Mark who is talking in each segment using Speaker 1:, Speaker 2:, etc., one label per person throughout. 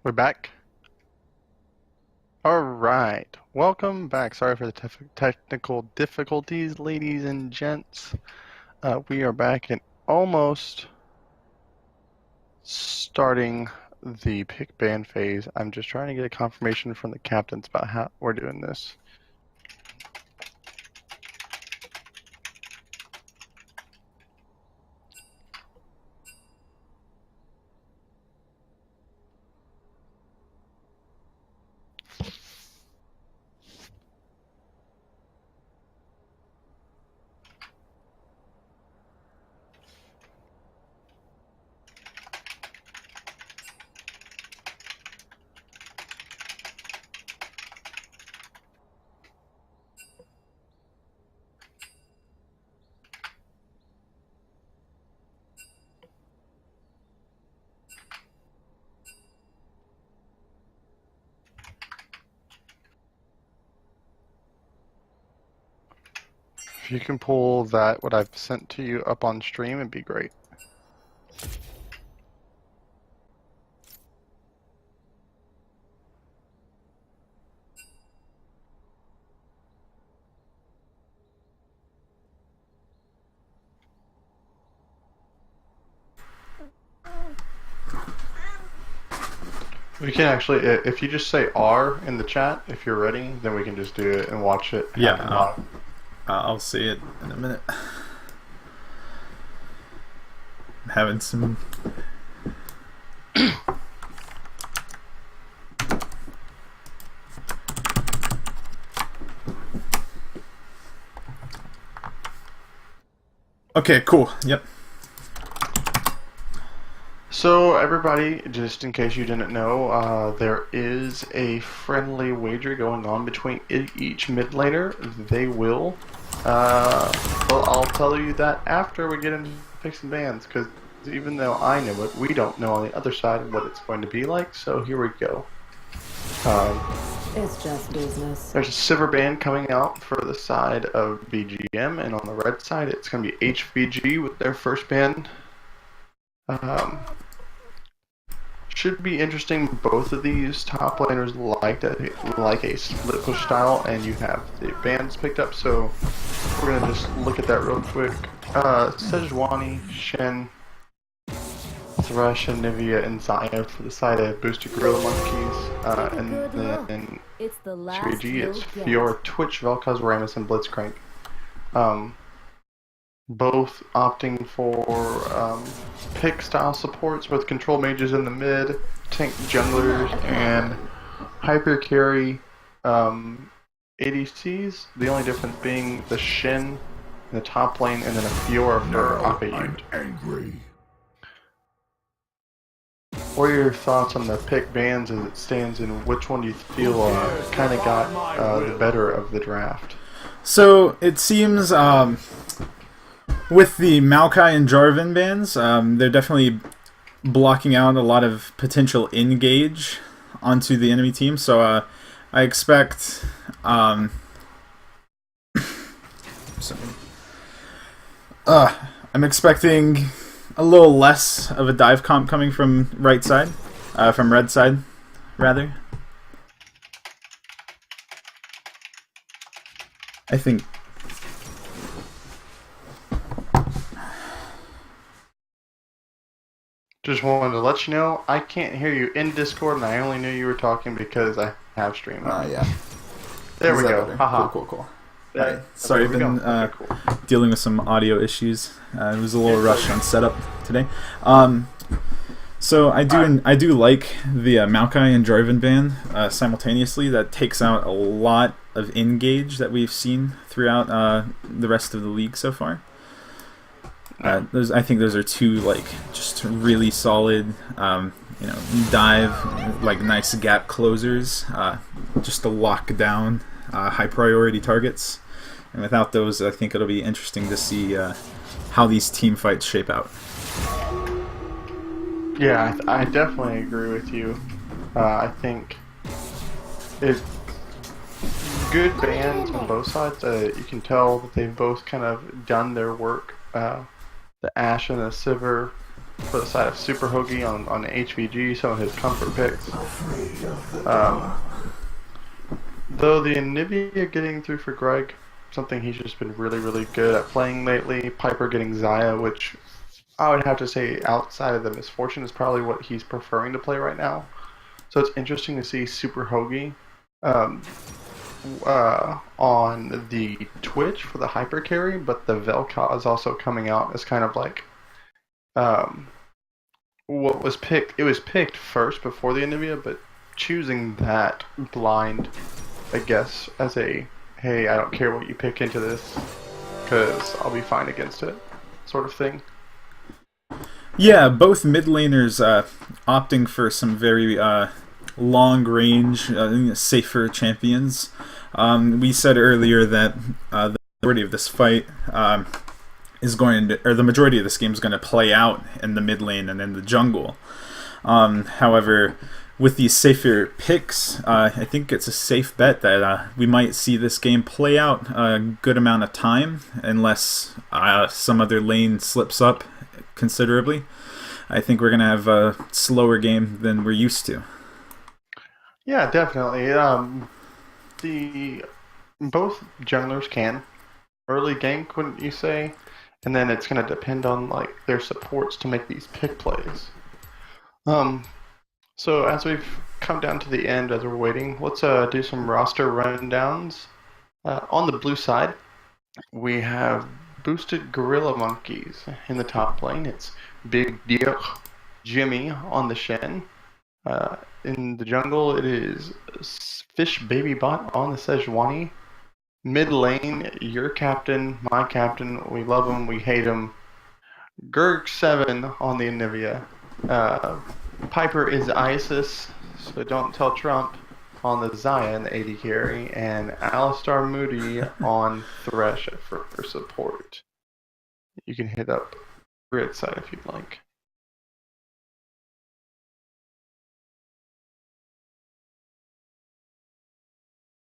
Speaker 1: We're back. All right. Welcome back. Sorry for the technical difficulties, ladies and gents. We are back and almost starting the pick ban phase. I'm just trying to get a confirmation from the captains about how we're doing this. If you can pull that, what I've sent to you up on stream, it'd be great. We can actually, if you just say R in the chat, if you're ready, then we can just do it and watch it.
Speaker 2: Yeah, I'll see it in a minute. I'm having some... Okay, cool. Yep.
Speaker 1: So everybody, just in case you didn't know, there is a friendly wager going on between each mid laner. They will. Well, I'll tell you that after we get into picks and bans, because even though I know it, we don't know on the other side what it's going to be like. So here we go.
Speaker 3: It's just business.
Speaker 1: There's a silver band coming out for the side of BGM, and on the red side, it's going to be HVG with their first band. Should be interesting. Both of these top laners like a split push style, and you have the bands picked up. So we're gonna just look at that real quick. Sejuani, Shen, Thresh, and Nivea, and Zaya for the side of boosted Gorilla Monkeys, and then HVG, it's Fiora, Twitch, Vel'Koz, Rammus, and Blitzcrank. Both opting for pick style supports with control mages in the mid, tank junglers, and hyper carry ADCs. The only difference being the Shin in the top lane, and then a Fiora for Akayut.
Speaker 4: Angry.
Speaker 1: What are your thoughts on the pick bans as it stands, and which one do you feel kind of got the better of the draft?
Speaker 2: So it seems with the Maokai and Jarvan bans, they're definitely blocking out a lot of potential engage onto the enemy team. So I expect I'm expecting a little less of a dive comp coming from right side, from red side, rather. I think.
Speaker 1: Just wanted to let you know, I can't hear you in Discord, and I only knew you were talking because I have stream.
Speaker 2: Yeah.
Speaker 1: There we go. Haha.
Speaker 2: Cool.
Speaker 1: Yeah,
Speaker 2: Right. Sorry, I've been
Speaker 1: cool.
Speaker 2: dealing with some audio issues. It was a little rush on setup today. So I do like the Maokai and Jarvan ban simultaneously. That takes out a lot of engage that we've seen throughout the rest of the league so far. I think those are two just really solid, dive nice gap closers, just to lock down high priority targets. And without those, I think it'll be interesting to see how these team fights shape out.
Speaker 1: Yeah, I definitely agree with you. I think it's good bands on both sides. You can tell that they've both kind of done their work. The Ashe and the Sivir for the side of Super Hoagie on HVG, some of his comfort picks. Though the Anivia getting through for Greg, something he's just been really, really good at playing lately. Piper getting Xayah, which I would have to say outside of the misfortune is probably what he's preferring to play right now. So it's interesting to see Super Hoagie on the Twitch for the hyper carry, but the Vel'Koz is also coming out as kind of like what was picked. It was picked first before the Anivia, but choosing that blind, I guess, as a hey, I don't care what you pick into this, because I'll be fine against it, sort of thing.
Speaker 2: Yeah, both mid laners opting for some very long range, safer champions. We said earlier that the majority of this fight is going to, or the majority of this game is going to play out in the mid lane and in the jungle. However, with these safer picks, I think it's a safe bet that we might see this game play out a good amount of time, unless some other lane slips up considerably. I think we're going to have a slower game than we're used to.
Speaker 1: Yeah, definitely. Both junglers can early gank, wouldn't you say? And then it's going to depend on like their supports to make these pick plays. So as we've come down to the end, as we're waiting, let's do some roster rundowns. On the blue side, we have boosted Gorilla Monkeys in the top lane. It's Big Deer Jimmy on the Shen. In the jungle, it is Fish Baby Bot on the Sejuani. Mid lane, your captain, my captain. We love him, we hate him. Gurg7 on the Anivia. Piper is Isis, so don't tell Trump on the Xayah and the AD carry, and Alistar Moody on Thresh for support. You can hit up Grid side if you'd like.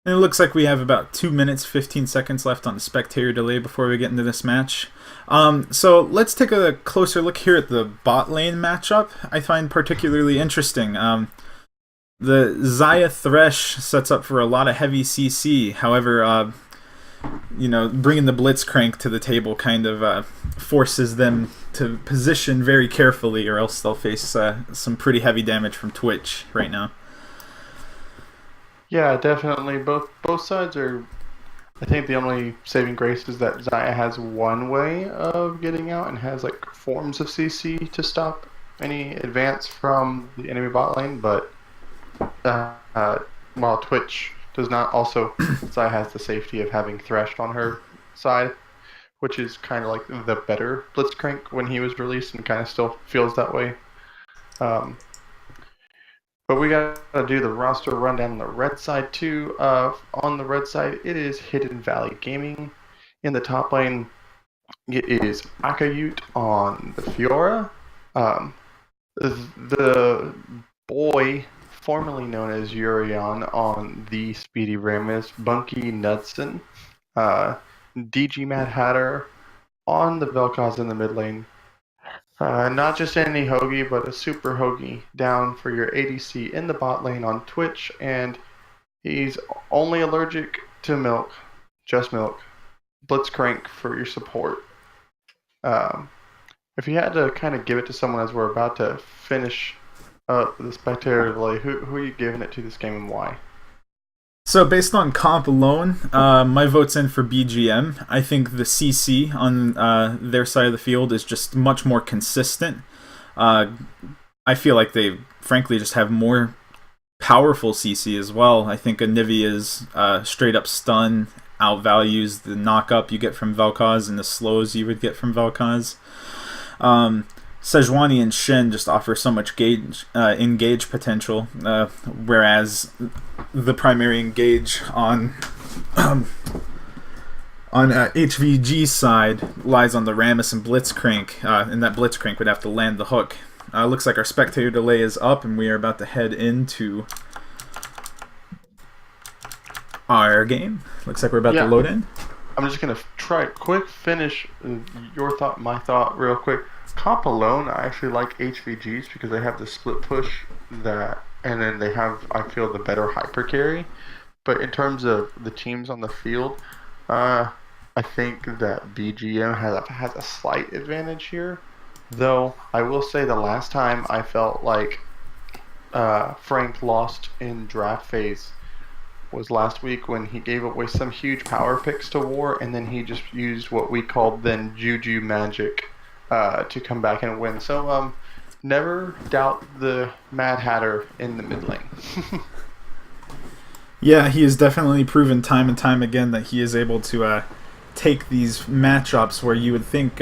Speaker 2: And it looks like we have about 2 minutes, 15 seconds left on the spectator delay before we get into this match. So let's take a closer look here at the bot lane matchup. I find particularly interesting. The Xayah Thresh sets up for a lot of heavy CC. However, bringing the Blitzcrank to the table kind of forces them to position very carefully, or else they'll face some pretty heavy damage from Twitch right now.
Speaker 1: Yeah, definitely. Both sides are. I think the only saving grace is that Xayah has one way of getting out and has like forms of CC to stop any advance from the enemy bot lane. But while Twitch does not, also Xayah has the safety of having Thresh on her side, which is kind of like the better Blitzcrank when he was released, and kind of still feels that way. But we got to do the roster rundown on the red side too. On the red side, it is Hidden Valley Gaming. In the top lane, it is Akayut on the Fiora. The boy, formerly known as Urion, on the Speedy Rammus. Bunky Knudsen. DG Mad Hatter on the Vel'Koz in the mid lane. Not just any Hoagie, but a Super Hoagie down for your ADC in the bot lane on Twitch, and he's only allergic to milk, just milk. Blitzcrank for your support. If you had to kind of give it to someone as we're about to finish up the spectator delay, who are you giving it to this game and why?
Speaker 2: So based on comp alone, my vote's in for BGM. I think the CC on their side of the field is just much more consistent. I feel like they frankly just have more powerful CC as well. I think Anivia's straight up stun outvalues the knock-up you get from Vel'Koz and the slows you would get from Vel'Koz. Sejuani and Shen just offer so much engage potential, whereas the primary engage on HVG's side lies on the Rammus and Blitzcrank, and that Blitzcrank would have to land the hook. Looks like our spectator delay is up, and we are about to head into our game. Looks like we're about to load in.
Speaker 1: I'm just going to try quick finish your thought, my thought real quick. Comp alone, I actually like HVGs because they have the split push that, and then they have, I feel, the better hyper carry. But in terms of the teams on the field, uh, I think that BGM has a slight advantage here. Though I will say the last time I felt like Frank lost in draft phase was last week when he gave away some huge power picks to War, and then he just used what we called then Juju Magic to come back and win. So never doubt the Mad Hatter in the mid lane.
Speaker 2: Yeah, he has definitely proven time and time again that he is able to take these matchups where you would think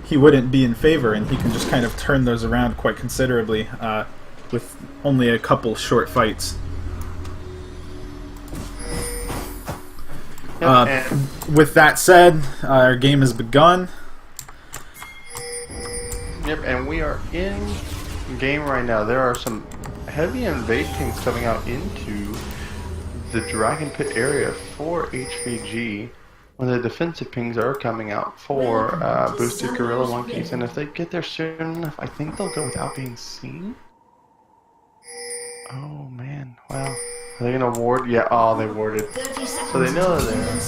Speaker 2: he wouldn't be in favor, and he can just kind of turn those around quite considerably with only a couple short fights. With that said, our game has begun.
Speaker 1: Yep, and we are in game right now. There are some heavy invade pings coming out into the Dragon Pit area for HVG, when the defensive pings are coming out for boosted Gorilla Monkeys. And if they get there soon enough, I think they'll go without being seen. Oh man, wow. Are they gonna ward? Yeah, oh, they warded. So they know they're there.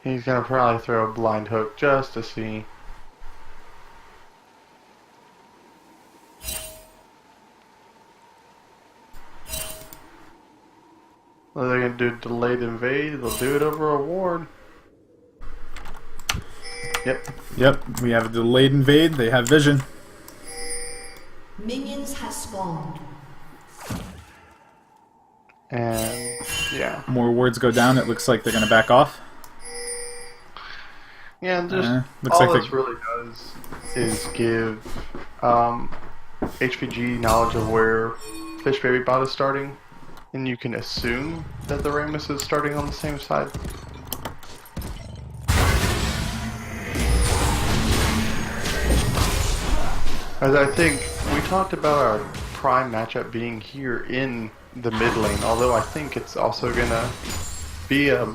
Speaker 1: He's gonna probably throw a blind hook just to see. What are they gonna do? Delayed invade? They'll do it over a ward.
Speaker 2: Yep, we have a delayed invade. They have vision.
Speaker 3: Minions have spawned.
Speaker 1: And yeah.
Speaker 2: More wards go down. It looks like they're going to back off.
Speaker 1: Yeah, and just
Speaker 2: looks
Speaker 1: all
Speaker 2: like
Speaker 1: this really does is give HVG knowledge of where Fish Baby Bot is starting, and you can assume that the Ramus is starting on the same side. As I think we talked about our prime matchup being here in the mid lane, although I think it's also gonna be a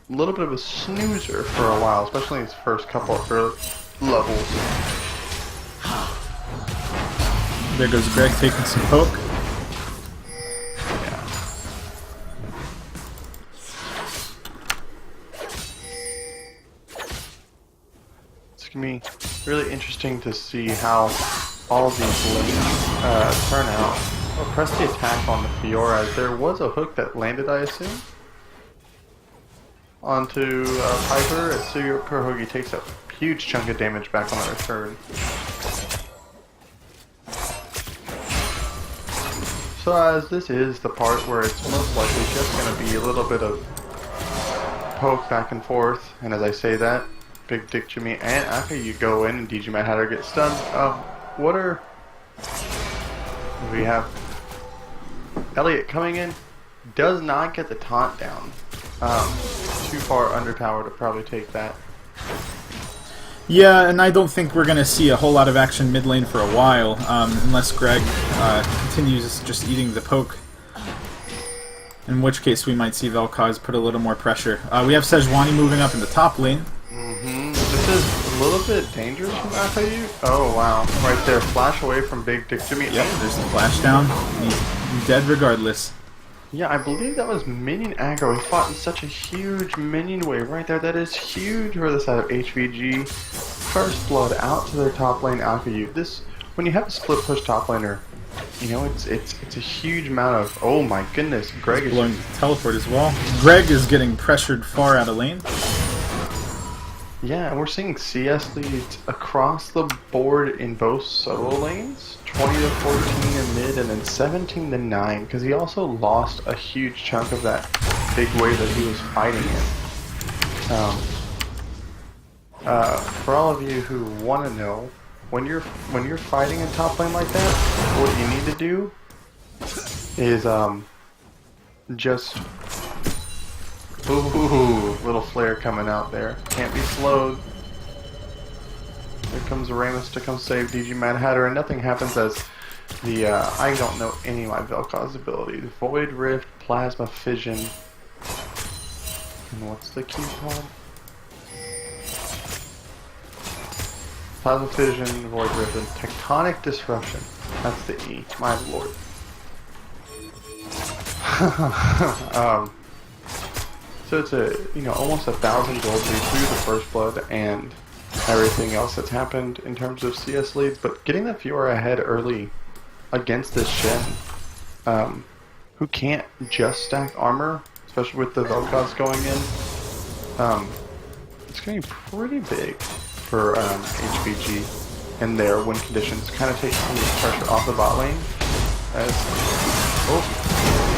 Speaker 1: little bit of a snoozer for a while, especially in its first couple of levels.
Speaker 2: There goes Greg taking some poke.
Speaker 1: Yeah. It's gonna be really interesting to see how all of these lanes turn out. I'll press the attack on the Fiora, as there was a hook that landed, I assume, onto Piper, as Super Hoagie takes a huge chunk of damage back on the return. So as this is the part where it's most likely just going to be a little bit of poke back and forth, and as I say that, Big Dick Jimmy and after you go in and DJ Mad Hatter gets stunned, what are... We have Elliot coming in, does not get the taunt down. Too far under tower to probably take that.
Speaker 2: Yeah, and I don't think we're going to see a whole lot of action mid lane for a while, unless Greg continues just eating the poke. In which case we might see Vel'Koz put a little more pressure. We have Sejuani moving up in the top lane.
Speaker 1: This is a little bit dangerous from Akayu. Oh wow, right there, flash away from Big Dick Jimmy.
Speaker 2: Yep, there's the flash down. He's dead regardless.
Speaker 1: Yeah, I believe that was minion aggro. He fought in such a huge minion wave right there. That is huge for the side of HVG. First blood out to their top lane, Akayu. This, when you have a split push top laner, you know it's a huge amount of. Oh my goodness, Greg is
Speaker 2: blowing teleport as well. Greg is getting pressured far out of lane.
Speaker 1: Yeah, and we're seeing CS leads across the board in both solo lanes. 20 to 14 in mid, and then 17 to 9, because he also lost a huge chunk of that big wave that he was fighting in. For all of you who want to know, when you're fighting in top lane like that, what you need to do is just ooh, little flare coming out there. Can't be slowed. Here comes Ramus to come save DG Mad Hatter, and nothing happens as the, I don't know any of my Vel'Koz abilities. Void Rift, Plasma Fission. And what's the key called? Plasma fission, void driven, tectonic disruption. That's the E. My lord. So it's a, almost 1,000 gold lead through the first blood and everything else that's happened in terms of CS leads, but getting the Fiora ahead early against this Shen, who can't just stack armor, especially with the Vel'Koz going in, it's going to be pretty big for HVG and their win conditions. Kind of takes some of the pressure off the bot lane. As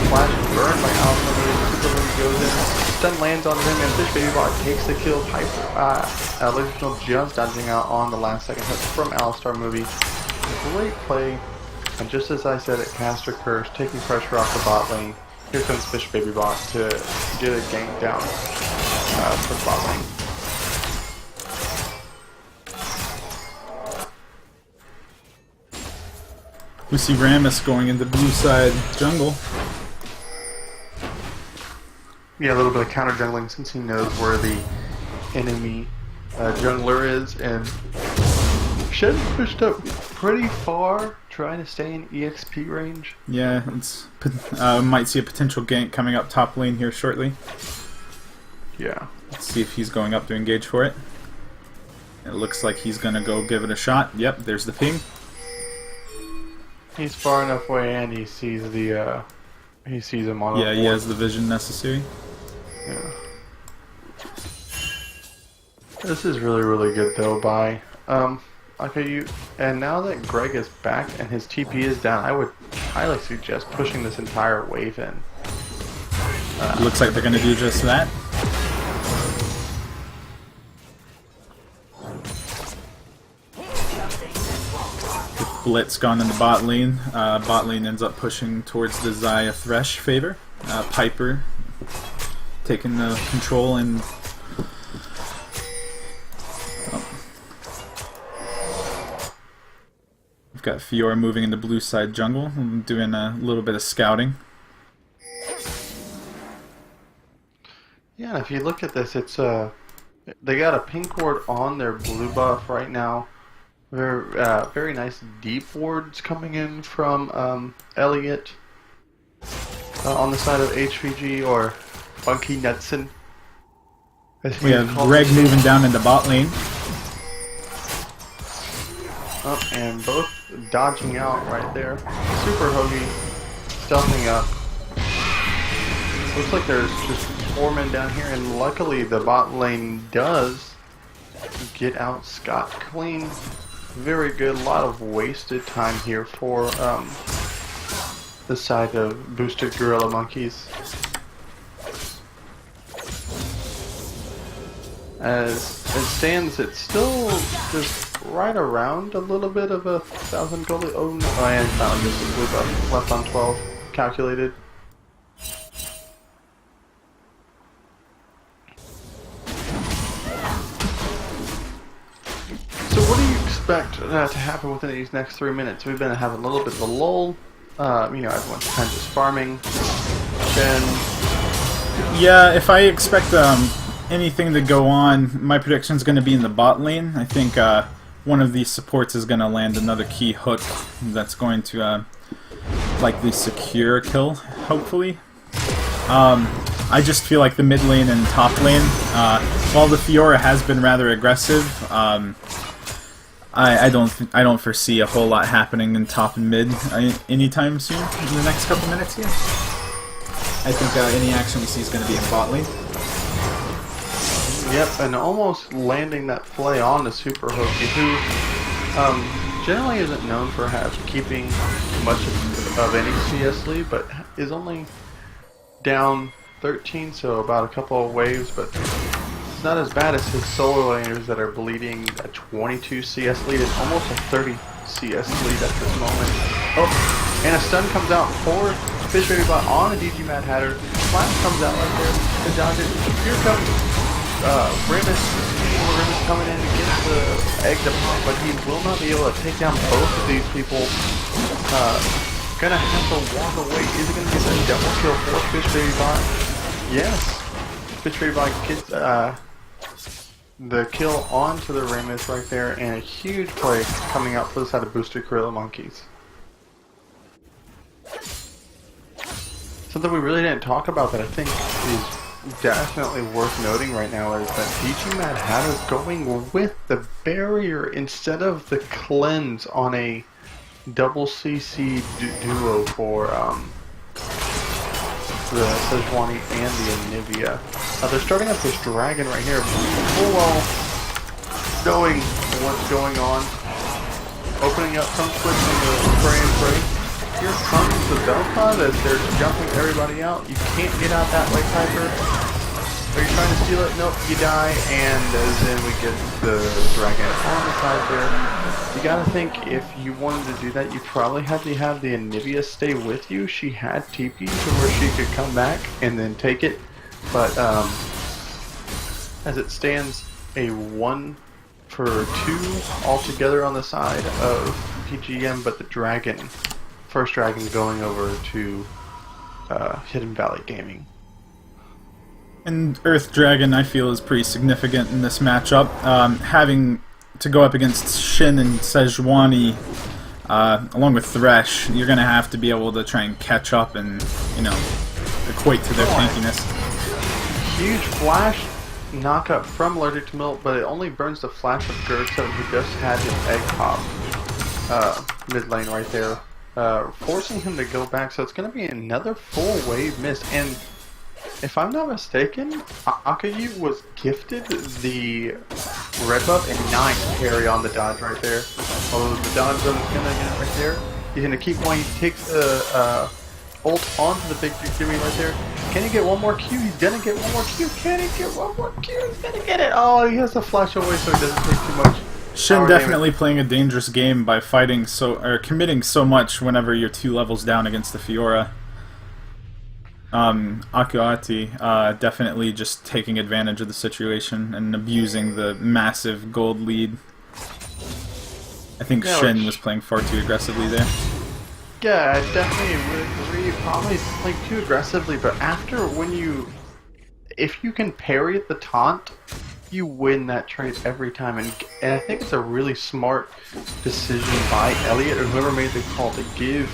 Speaker 1: flash and burn by Alistar, super goes in, stun lands on him, and Fish Baby Bot takes the kill. Piper, Legional just dodging out on the last second hit from Alistar movie. Great play, and just as I said, it cast a curse, taking pressure off the bot lane. Here comes Fish Baby Bot to get a gank down for the bot lane.
Speaker 2: We see Rammus going into blue side jungle.
Speaker 1: Yeah, a little bit of counter jungling since he knows where the enemy jungler is, and Shen pushed up pretty far, trying to stay in EXP range.
Speaker 2: Yeah, it's might see a potential gank coming up top lane here shortly.
Speaker 1: Yeah.
Speaker 2: Let's see if he's going up to engage for it. It looks like he's gonna go give it a shot. Yep, there's the ping.
Speaker 1: He's far enough away, and he sees the he sees him on.
Speaker 2: Yeah, he has the vision necessary.
Speaker 1: Yeah. This is really, really good though. By okay, and now that Greg is back and his TP is down, I would highly suggest pushing this entire wave in.
Speaker 2: Looks like they're gonna do just that. Blitz gone in the bot lane. Bot lane ends up pushing towards the Xayah Thresh favor. Piper taking the control and we've got Fiora moving into blue side jungle and doing a little bit of scouting.
Speaker 1: Yeah, if you look at this, it's they got a pink ward on their blue buff right now. Very nice deep wards coming in from Elliot on the side of HVG, or Funky Nutson.
Speaker 2: We have Greg moving down into bot lane.
Speaker 1: Oh, and both dodging out right there. Super Hoagie stealthing up. Looks like there's just 4 men down here, and luckily the bot lane does get out scot-clean. Very good. A lot of wasted time here for the side of boosted Gorilla Monkeys. As it stands, it's still just right around a little bit of 1,000 gold. Oh no, and found just a blue buff left on 12 calculated. So what do you expect to happen within these next 3 minutes? We've been having a little bit of a lull. Everyone's kind of just farming. Then,
Speaker 2: yeah, if I expect anything to go on, my prediction is going to be in the bot lane. I think one of these supports is going to land another key hook that's going to likely secure a kill, hopefully. I just feel like the mid lane and top lane, while the Fiora has been rather aggressive, I don't foresee a whole lot happening in top and mid anytime soon in the next couple minutes here. I think any action we see is going to be in bot lane.
Speaker 1: yep, and almost landing that play on the Super Hoagie, who generally isn't known for keeping much of any CS lead, but is only down 13, so about a couple of waves, but it's not as bad as his solo laners that are bleeding a 22 CS lead and almost a 30 CS lead at this moment. Oh, and a stun comes out for Fish Baby Bot on a DG Mad Hatter. Flash comes out right there to dodge it. Here comes Rammus coming in to get the egg to pop, but he will not be able to take down both of these people. Gonna have to walk away. Is it gonna be a double kill for Fish Baby Bot? Yes. Fish Baby Bike gets the kill onto the Ramus right there, and a huge play coming out for the side of Boosted Gorilla Monkeys. Something we really didn't talk about that I think is definitely worth noting right now is that BG Mad Hatter's going with the barrier instead of the cleanse on a double CC duo for the Sejuani and the Anivia. They're starting up this dragon right here, full well knowing what's going on, opening up some switch in the spray and pray. Here comes the Belcon as they're jumping everybody out. You can't get out that way, Piper. Are you trying to steal it? Nope, you die, and then we get the dragon on the side there. You gotta think, if you wanted to do that, you probably had to have the Anivia stay with you. She had TP to where she could come back and then take it, but as it stands, a 1 for 2 altogether on the side of BGM, but the dragon, first dragon going over to Hidden Valley Gaming.
Speaker 2: And Earth Dragon, I feel, is pretty significant in this matchup. Having to go up against Shin and Sejuani, along with Thresh, you're going to have to be able to try and catch up and, you know, equate to their tankiness.
Speaker 1: Huge flash knock-up from Allergic to Milk, but it only burns the flash of Gertrude, who just had his egg pop mid lane right there, forcing him to go back. So it's going to be another full wave miss. And if I'm not mistaken, Akayu was gifted the red buff and 9 carry on the dodge right there. Although the dodge zone is going to get it right there. He's going to keep going. He takes the ult onto the big Jimmy right there. Can he get one more Q? He's going to get one more Q. Can he get one more Q? He's going to get it. Oh, he has to flash away so he doesn't take too much.
Speaker 2: Shin definitely playing a dangerous game by fighting committing so much whenever you're 2 levels down against the Fiora. Akuati definitely just taking advantage of the situation and abusing the massive gold lead. I think Shin was playing far too aggressively there.
Speaker 1: Yeah, I definitely would agree. Probably playing too aggressively, but after if you can parry the taunt, you win that trade every time. And I think it's a really smart decision by Elliot or whoever made the call to give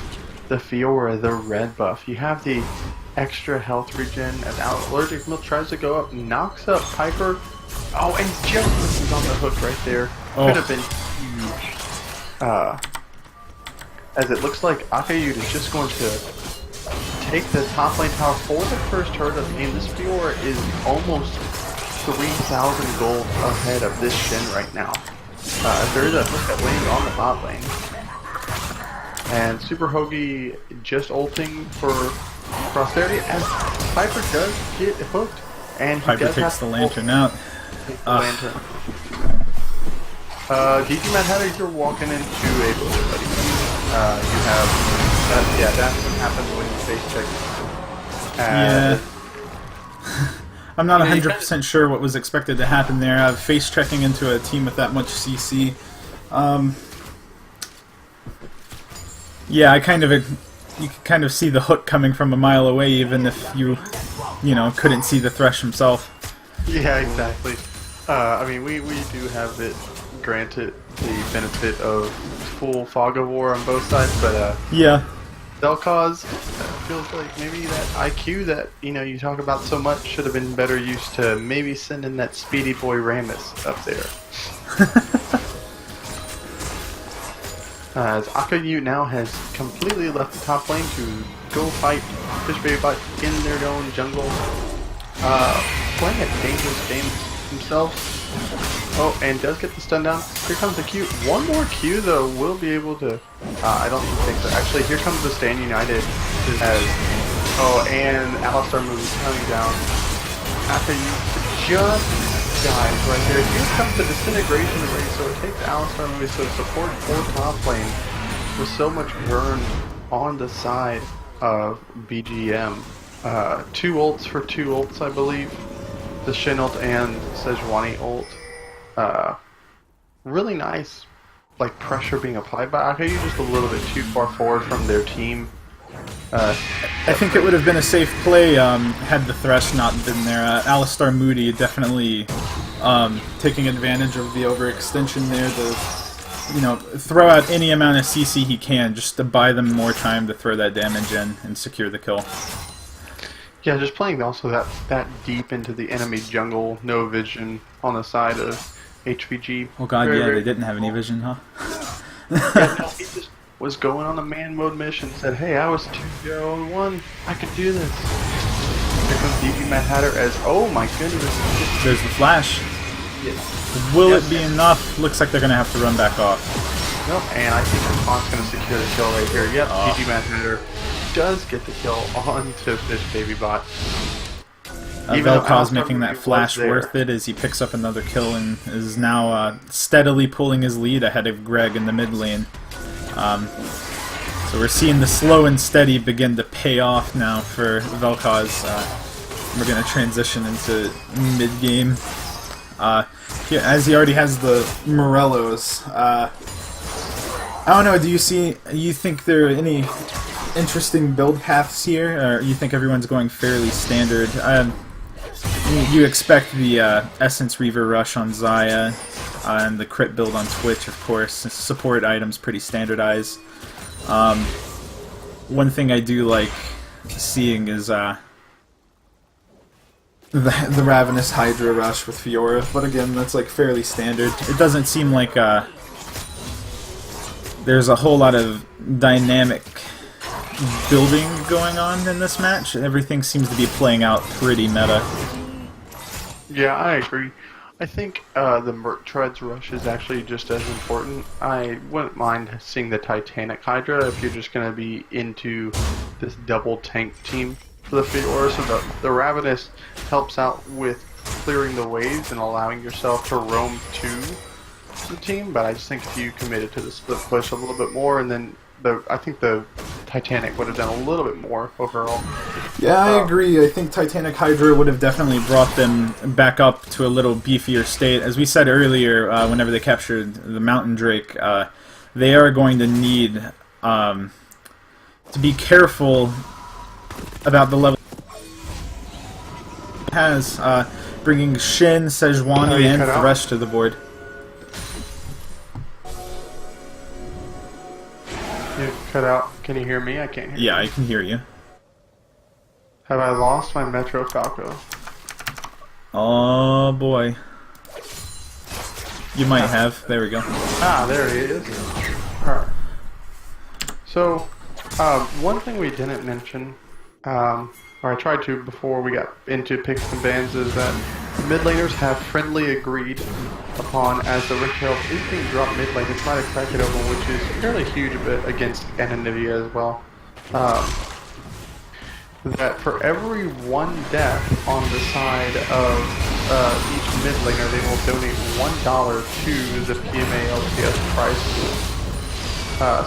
Speaker 1: the Fiora the red buff. You have the extra health regen as Allergic Milk tries to go up, knocks up Piper. Oh, and just misses on the hook right there. Could have been huge. As it looks like Akayu is just going to take the top lane tower for the first turn of the game. This Fiora is almost 3,000 gold ahead of this Shin right now. There is a hook that lands on the bot lane. And Super Hoagie just ulting for Prosperity as Piper does get hooked. And he
Speaker 2: Piper takes the lantern out.
Speaker 1: Lantern. DG Mad Hatter, you're walking into a bullet, buddy. You have, yeah, that's what happens when you face check.
Speaker 2: Yeah. I'm not 100% sure what was expected to happen there. Face checking into a team with that much CC. Yeah, you could kind of see the hook coming from a mile away, even if you couldn't see the Thresh himself.
Speaker 1: Yeah, exactly. I mean, we do have it granted the benefit of full fog of war on both sides, but
Speaker 2: yeah,
Speaker 1: Delcause feels like maybe that IQ that you talk about so much should have been better used to maybe sending that speedy boy Ramus up there. As Akayu now has completely left the top lane to go fight Fish Baby Bike in their own jungle. Playing a dangerous game himself. Oh, and does get the stun down. Here comes the Q. One more Q though will be able to. I don't think so. Actually, here comes the Stand United. And Alistar moves coming down. Akayu just dies right there. Here comes the disintegration rate, so it takes Alistar movie, so support for top lane with so much burn on the side of BGM. 2 ults for 2 ults, I believe. The Shin ult and Sejuani ult. Really nice, like, pressure being applied by Akayu, just a little bit too far forward from their team.
Speaker 2: I think it would have been a safe play had the Thresh not been there. Alistar Moody definitely taking advantage of the overextension there. Throw out any amount of CC he can just to buy them more time to throw that damage in and secure the kill.
Speaker 1: Yeah, just playing also that deep into the enemy jungle, no vision on the side of HVG.
Speaker 2: Oh god, yeah, they didn't have any vision, huh?
Speaker 1: Yeah, no, he just was going on a man mode mission, said, hey, I was 2-0-1, I could do this. Here comes DG Mad Hatter as, oh my goodness.
Speaker 2: There's the flash.
Speaker 1: Yes.
Speaker 2: Will it be enough? Looks like they're going to have to run back off.
Speaker 1: Nope, and I think Respawn's going to secure the kill right here. Yep, DG Mad Hatter does get the kill onto Fish Baby Bot.
Speaker 2: Vel'Koz making that flash worth it as he picks up another kill and is now steadily pulling his lead ahead of Greg in the mid lane. So we're seeing the slow and steady begin to pay off now for Vel'Koz. We're going to transition into mid-game. As he already has the Morellos. I don't know, do you think there are any interesting build paths here, or you think everyone's going fairly standard? You expect the Essence Reaver Rush on Xayah, and the crit build on Twitch, of course. Support items pretty standardized. One thing I do like seeing is the Ravenous Hydra Rush with Fiora, but again, that's like fairly standard. It doesn't seem like there's a whole lot of dynamic building going on in this match. Everything seems to be playing out pretty meta.
Speaker 1: Yeah, I agree. I think the Merc Treads Rush is actually just as important. I wouldn't mind seeing the Titanic Hydra if you're just going to be into this double tank team for the Fiora. So the Ravenous helps out with clearing the waves and allowing yourself to roam to the team, but I just think if you committed to the split push a little bit more, and then I think the Titanic would have done a little bit more overall.
Speaker 2: Yeah, I agree. I think Titanic Hydra would have definitely brought them back up to a little beefier state. As we said earlier, whenever they captured the Mountain Drake, they are going to need to be careful about the level it has, bringing Shin, Sejuani, and Thresh to the board.
Speaker 1: You cut out. Can you hear me? I can't hear you.
Speaker 2: Yeah, I can hear you.
Speaker 1: Have I lost my Metro Falco?
Speaker 2: Oh boy. You might have. There we go.
Speaker 1: Ah, there he is. Alright. So, one thing we didn't mention, or I tried to before we got into picks and bans, is that mid laners have friendly agreed upon as the Rick Health is being dropped mid lane to try to crack it open, which is fairly huge a bit against Anonivia as well. That for every one death on the side of each mid laner, they will donate $1 to the PMA LCS price.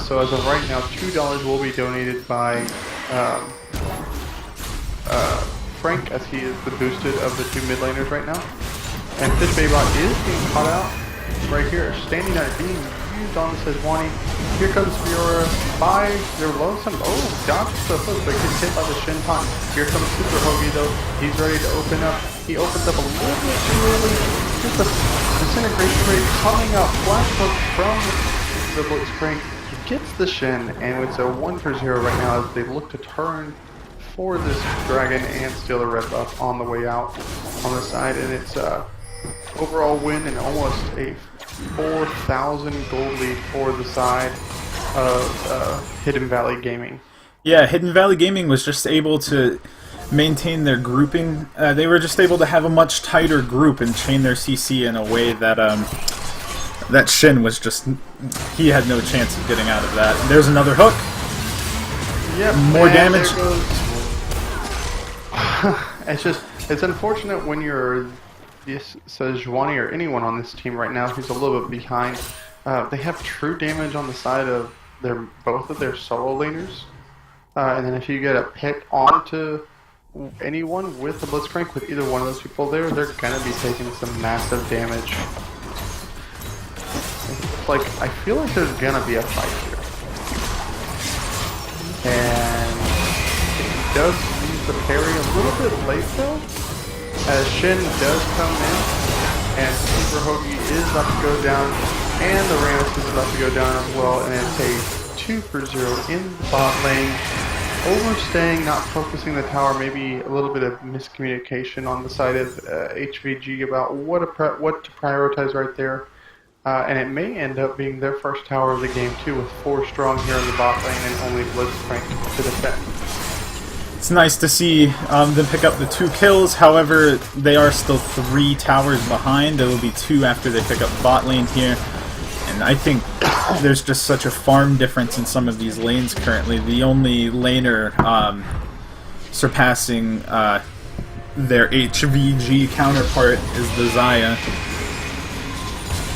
Speaker 1: So as of right now, $2 will be donated by Frank, as he is the boosted of the two mid laners right now. And Fish Baybot is being caught out right here, standing at being used on Sejuani. Here comes Fiora by their lonesome. Oh, dodges the hook, but gets hit by the Shin Taunt. Here comes Super Hoagie though. He's ready to open up. He opens up a little bit too early. Here's the disintegration rate coming up. Flash hook from the Blitzcrank. He gets the Shin, and it's a 1-for-0 right now as they look to turn for this dragon and steal the red buff on the way out on the side, and it's overall win and almost a 4,000 gold lead for the side of Hidden Valley Gaming. Yeah,
Speaker 2: Hidden Valley Gaming was just able to maintain their grouping. They were just able to have a much tighter group and chain their CC in a way that that Shin was just, he had no chance of getting out of that. There's another hook.
Speaker 1: Yep,
Speaker 2: more damage.
Speaker 1: It's unfortunate when you're this Sejuani or anyone on this team right now who's a little bit behind. They have true damage on the side of both of their solo laners, and then if you get a pick onto anyone with the Blitzcrank with either one of those people there, they're gonna be taking some massive damage. Like, I feel like there's gonna be a fight here, and does use the parry a little bit late though, as Shin does come in, and Super Hoagie is about to go down, and the Rammus is about to go down as well, and it's a 2-for-0 in the bot lane. Overstaying, not focusing the tower, maybe a little bit of miscommunication on the side of HVG about what to prioritize right there. And it may end up being their first tower of the game too, with 4 strong here in the bot lane and only Blitzcrank to defend.
Speaker 2: It's nice to see them pick up the 2 kills, however, they are still 3 towers behind. There will be 2 after they pick up bot lane here. And I think there's just such a farm difference in some of these lanes currently. The only laner surpassing their HVG counterpart is the Xayah.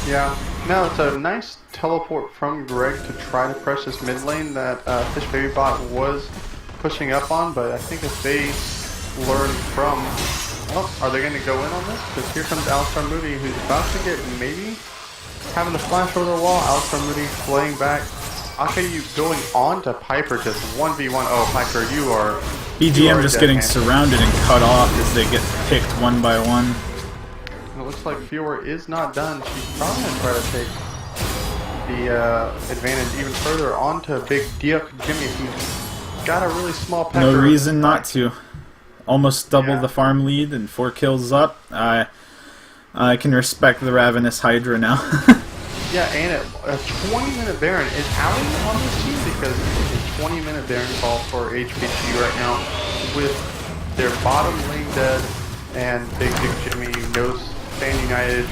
Speaker 1: Yeah, now it's a nice teleport from Greg to try to press this mid lane that Fish Baby Bot was pushing up on, but I think if they learn from... Well, are they going to go in on this? Because here comes Alistar Moody, who's about to get maybe having the flash over the wall. Alistar Moody playing back. Akayu going on to Piper, just 1v1. Oh, Piper, you are...
Speaker 2: BGM just getting surrounded and cut off as they get picked one by one.
Speaker 1: And it looks like Fiora is not done. She's probably going to try to take the advantage even further onto Big Diuk Jimmy, who's got a really small pecker.
Speaker 2: No reason not to. Almost double the farm lead and 4 kills up. I can respect the Ravenous Hydra now.
Speaker 1: Yeah, and a 20-minute Baron is out on this team because it's a 20-minute Baron call for HVG right now with their bottom lane dead and Big Dick Jimmy, no Stand United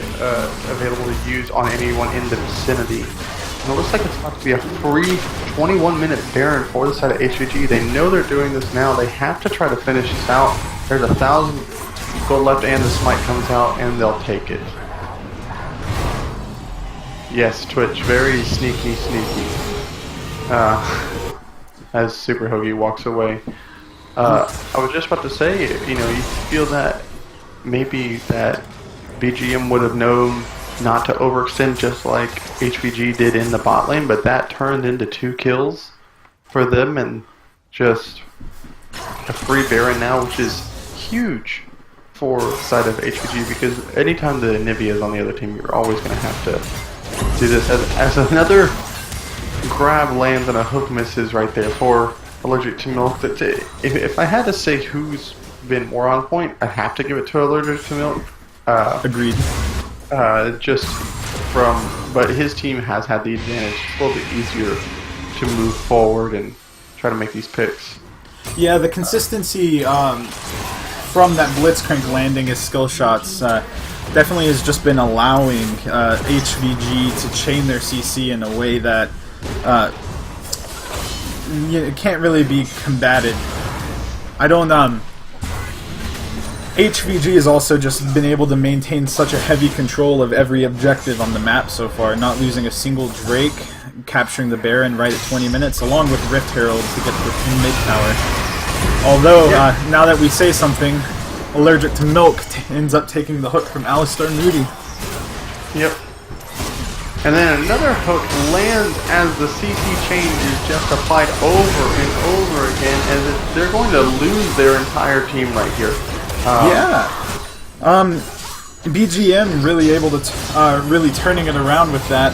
Speaker 1: available to use on anyone in the vicinity. And it looks like it's about to be a free 21-minute Baron for the side of HVG. They know they're doing this now. They have to try to finish this out. There's 1,000 gold left and the smite comes out and they'll take it. Yes, Twitch, very sneaky. As Super Hoagie walks away. I was just about to say, you know, you feel that maybe that BGM would have known not to overextend just like HVG did in the bot lane, but that turned into 2 kills for them and just a free Baron now, which is huge for the side of HVG because anytime the Nivea is on the other team, you're always going to have to do this. As another grab lands and a hook misses right there for Allergic to Milk. If I had to say who's been more on point, I'd have to give it to Allergic to Milk.
Speaker 2: Agreed.
Speaker 1: Just from, but his team has had the advantage. It's a little bit easier to move forward and try to make these picks.
Speaker 2: Yeah, the consistency from that Blitzcrank landing his skill shots definitely has just been allowing HVG to chain their CC in a way that it can't really be combated. I don't HVG has also just been able to maintain such a heavy control of every objective on the map so far, not losing a single Drake, capturing the Baron right at 20 minutes, along with Rift Herald to get to the mid tower. Although, now that we say something, Allergic to Milk ends up taking the hook from Alistar Moody.
Speaker 1: Yep. And then another hook lands as the CC change is just applied over and over again, as they're going to lose their entire team right here.
Speaker 2: BGM really able to, really turning it around with that.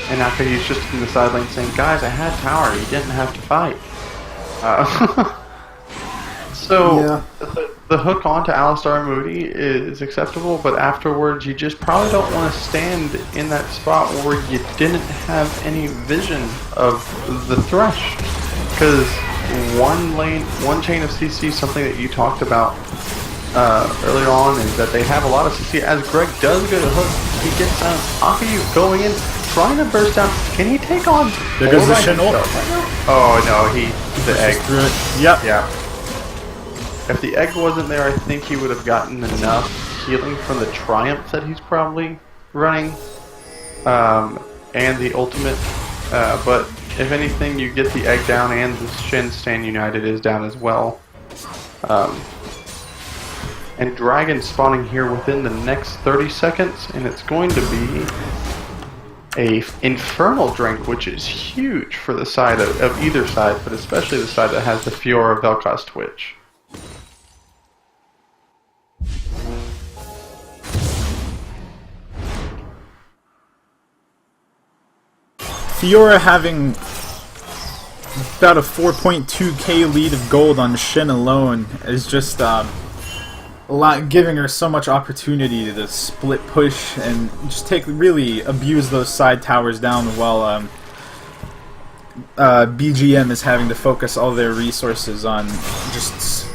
Speaker 1: And after he's just in the side lane saying, guys, I had tower, you didn't have to fight. So, the hook onto Alistar Moody is acceptable, but afterwards you just probably don't want to stand in that spot where you didn't have any vision of the Thresh. Because one chain of CC, something that you talked about earlier on, is that they have a lot of CC. As Greg does go to hook, he gets down. Akayu going in, trying to burst down. Can he take on?
Speaker 2: There goes the Shin ult.
Speaker 1: Oh no, the egg
Speaker 2: threw it. Yep.
Speaker 1: Yeah. If the egg wasn't there, I think he would have gotten enough healing from the Triumph that he's probably running, and the ultimate. But if anything, you get the egg down, and the Shin Stand United is down as well. And Dragon spawning here within the next 30 seconds, and it's going to be a Infernal Drink, which is huge for the side of either side, but especially the side that has the Fiora Vel'Koz Twitch.
Speaker 2: Fiora having about a 4.2k lead of gold on Shin alone is just giving her so much opportunity to split push and just really abuse those side towers down while BGM is having to focus all their resources on just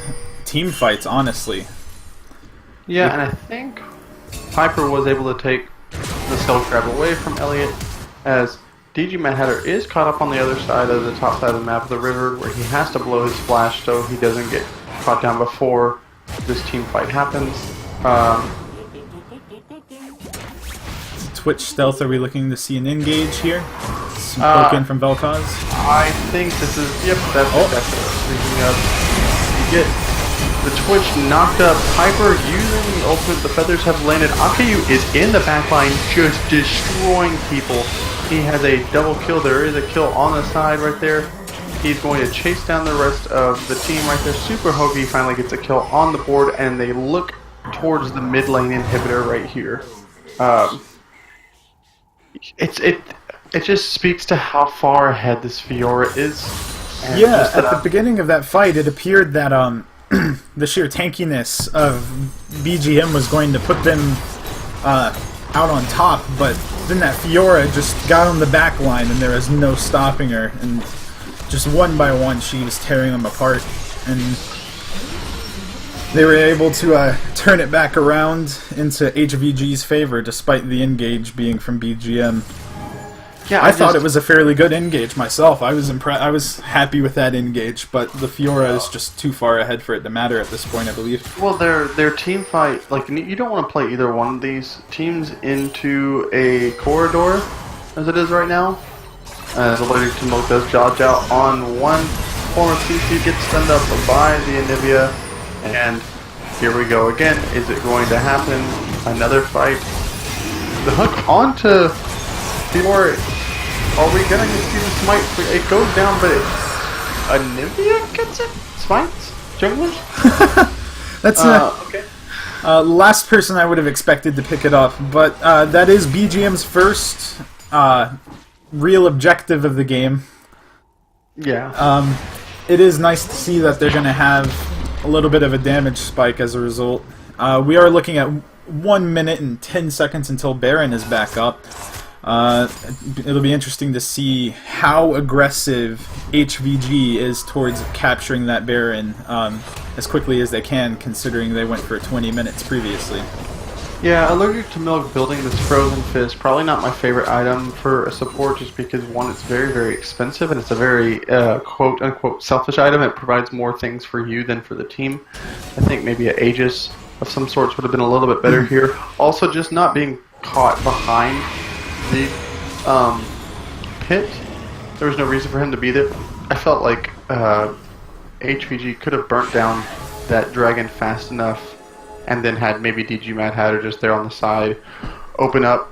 Speaker 2: team fights, honestly.
Speaker 1: Yeah, and I think Piper was able to take the stealth grab away from Elliot, as DG Mad Hatter is caught up on the other side of the top side of the map of the river, where he has to blow his flash so he doesn't get caught down before this team fight happens.
Speaker 2: Twitch stealth, are we looking to see an engage here? Some poke in from Vel'Koz?
Speaker 1: I think this is, yep, that's exactly what I was thinking of. You get the Twitch knocked up. Piper using the ultimate, the feathers have landed. Akayu is in the backline just destroying people. He has a double kill. There is a kill on the side right there. He's going to chase down the rest of the team right there. Super Hoagie finally gets a kill on the board, and they look towards the mid lane inhibitor right here. It just speaks to how far ahead this Fiora is. And
Speaker 2: yeah, at the beginning of that fight, it appeared that the sheer tankiness of BGM was going to put them out on top, but then that Fiora just got on the back line and there was no stopping her, and just one by one she was tearing them apart, and they were able to turn it back around into HVG's favor despite the engage being from BGM. Yeah, I thought it was a fairly good engage myself. I was I was happy with that engage, but the Fiora is just too far ahead for it to matter at this point, I believe.
Speaker 1: Well, their team fight, like, you don't want to play either one of these teams into a corridor, as it is right now. As Allergic to Milk does dodge out on one former CC, gets stunned up by the Anivia, and here we go again. Is it going to happen? Another fight. The hook onto Fiora. Are we gonna see the smite? It goes down, but Anivia gets it? Smites? Junglers?
Speaker 2: That's
Speaker 1: okay.
Speaker 2: Last person I would have expected to pick it up, but that is BGM's first real objective of the game.
Speaker 1: Yeah.
Speaker 2: It is nice to see that they're gonna have a little bit of a damage spike as a result. We are looking at 1 minute and 10 seconds until Baron is back up. It'll be interesting to see how aggressive HVG is towards capturing that Baron as quickly as they can, considering they went for 20 minutes previously.
Speaker 1: Yeah, Allergic to Milk building this Frozen Fist, probably not my favorite item for a support, just because, one, it's very, very expensive, and it's a very quote-unquote selfish item. It provides more things for you than for the team. I think maybe an Aegis of some sorts would have been a little bit better here. Also, just not being caught behind the pit. There was no reason for him to be there. I felt like HVG could have burnt down that dragon fast enough, and then had maybe DG Mad Hatter just there on the side open up.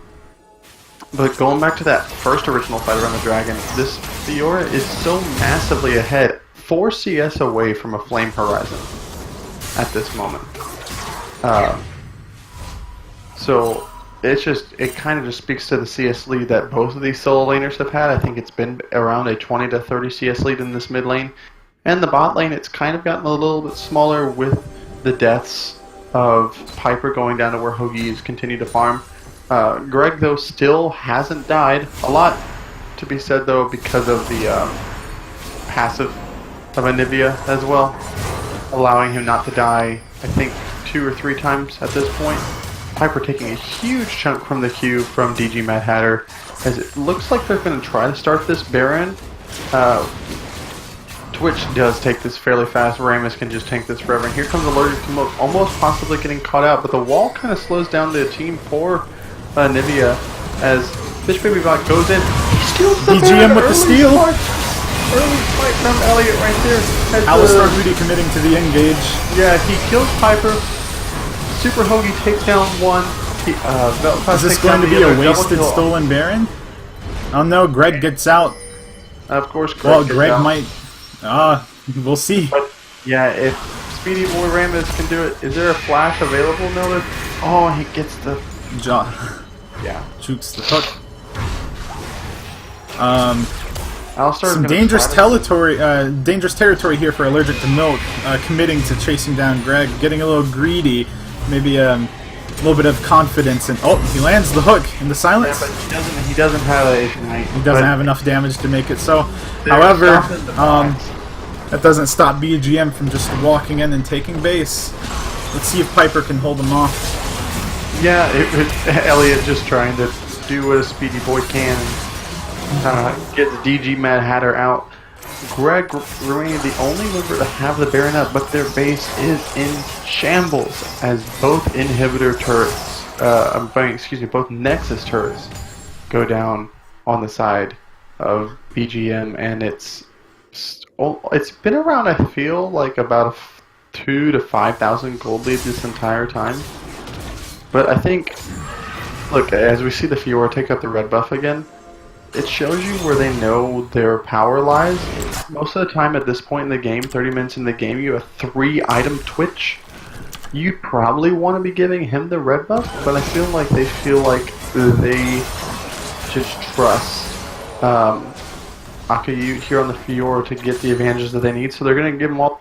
Speaker 1: But going back to that first original fight around the dragon, this Fiora is so massively ahead, 4 CS away from a Flame Horizon at this moment. So it kind of just speaks to the CS lead that both of these solo laners have had. I think it's been around a 20 to 30 CS lead in this mid lane. And the bot lane, it's kind of gotten a little bit smaller with the deaths of Piper going down to where Hoagie's continue to farm. Greg, though, still hasn't died. A lot to be said, though, because of the passive of Anivia as well, allowing him not to die, I think, 2 or 3 times at this point. Piper taking a huge chunk from the queue from DG Mad Hatter, as it looks like they're going to try to start this Baron. Twitch does take this fairly fast. Ramus can just tank this forever. And here comes Allergic to Milk, almost possibly getting caught out. But the wall kind of slows down the team for Nivea as Fish Baby Bot goes in. He steals the
Speaker 2: BGM with the steal.
Speaker 1: Early fight from Elliot right there.
Speaker 2: Alistar Rudy committing to the engage.
Speaker 1: Yeah, he kills Piper. Super Hoagie takes down one.
Speaker 2: Is this going to be a wasted stolen Baron? Oh no, Greg gets out.
Speaker 1: Of course, Greg
Speaker 2: Well,
Speaker 1: gets
Speaker 2: Greg
Speaker 1: out.
Speaker 2: might... we'll see.
Speaker 1: But yeah, if Speedy Boy Rambus can do it, is there a flash available, Miller? Oh, he gets the... Yeah.
Speaker 2: Jukes the hook.
Speaker 1: Alistar's
Speaker 2: Some
Speaker 1: gonna
Speaker 2: dangerous
Speaker 1: try
Speaker 2: dangerous territory here for Allergic to Milk, committing to chasing down Greg, getting a little greedy, maybe a little bit of confidence, and oh, he lands the hook in the silence.
Speaker 1: Yeah, but he doesn't have a Ignite.
Speaker 2: He doesn't have enough damage to make it so. However, that doesn't stop BGM from just walking in and taking base. Let's see if Piper can hold him off.
Speaker 1: Yeah, Elliot just trying to do what a Speedy Boy can and get the DG Mad Hatter out. Greg remaining the only member to have the Baron up, but their base is in shambles as both inhibitor turrets, both Nexus turrets go down on the side of BGM, and it's been around, I feel like, about a 2,000 to 5,000 gold lead this entire time. But I think, look, as we see the Fiora take up the red buff again, it shows you where they know their power lies. Most of the time at this point in the game, 30 minutes in the game, you have 3-item Twitch. You'd probably want to be giving him the red buff, but I feel like they should trust Akayu here on the Fiora to get the advantages that they need, so they're going to give him all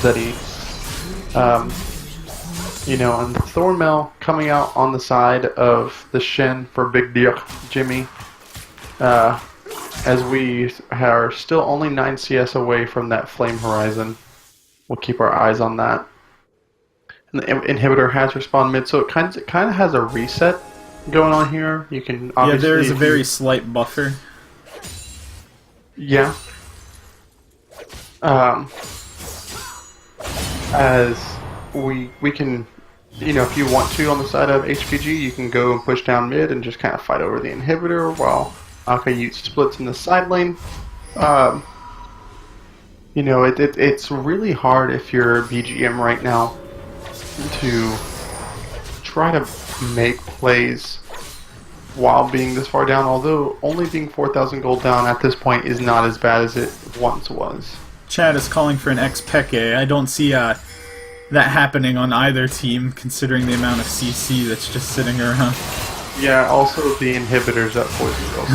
Speaker 1: that he you know, and Thornmail coming out on the side of the Shen for Big Dick Jimmy. As we are still only 9 CS away from that Flame Horizon. We'll keep our eyes on that. And the inhibitor has respawned mid, so it kind of has a reset going on here. You can obviously...
Speaker 2: Yeah, there is a very slight buffer.
Speaker 1: Yeah. As we can, you know, if you want to on the side of HVG, you can go and push down mid and just kind of fight over the inhibitor while Akayu splits in the side lane. You know, it's really hard if you're BGM right now to try to make plays while being this far down, although only being 4,000 gold down at this point is not as bad as it once was.
Speaker 2: Chad is calling for an X-Peke. I don't see that happening on either team, considering the amount of CC that's just sitting around.
Speaker 1: Yeah, also the inhibitors at Poison Girls.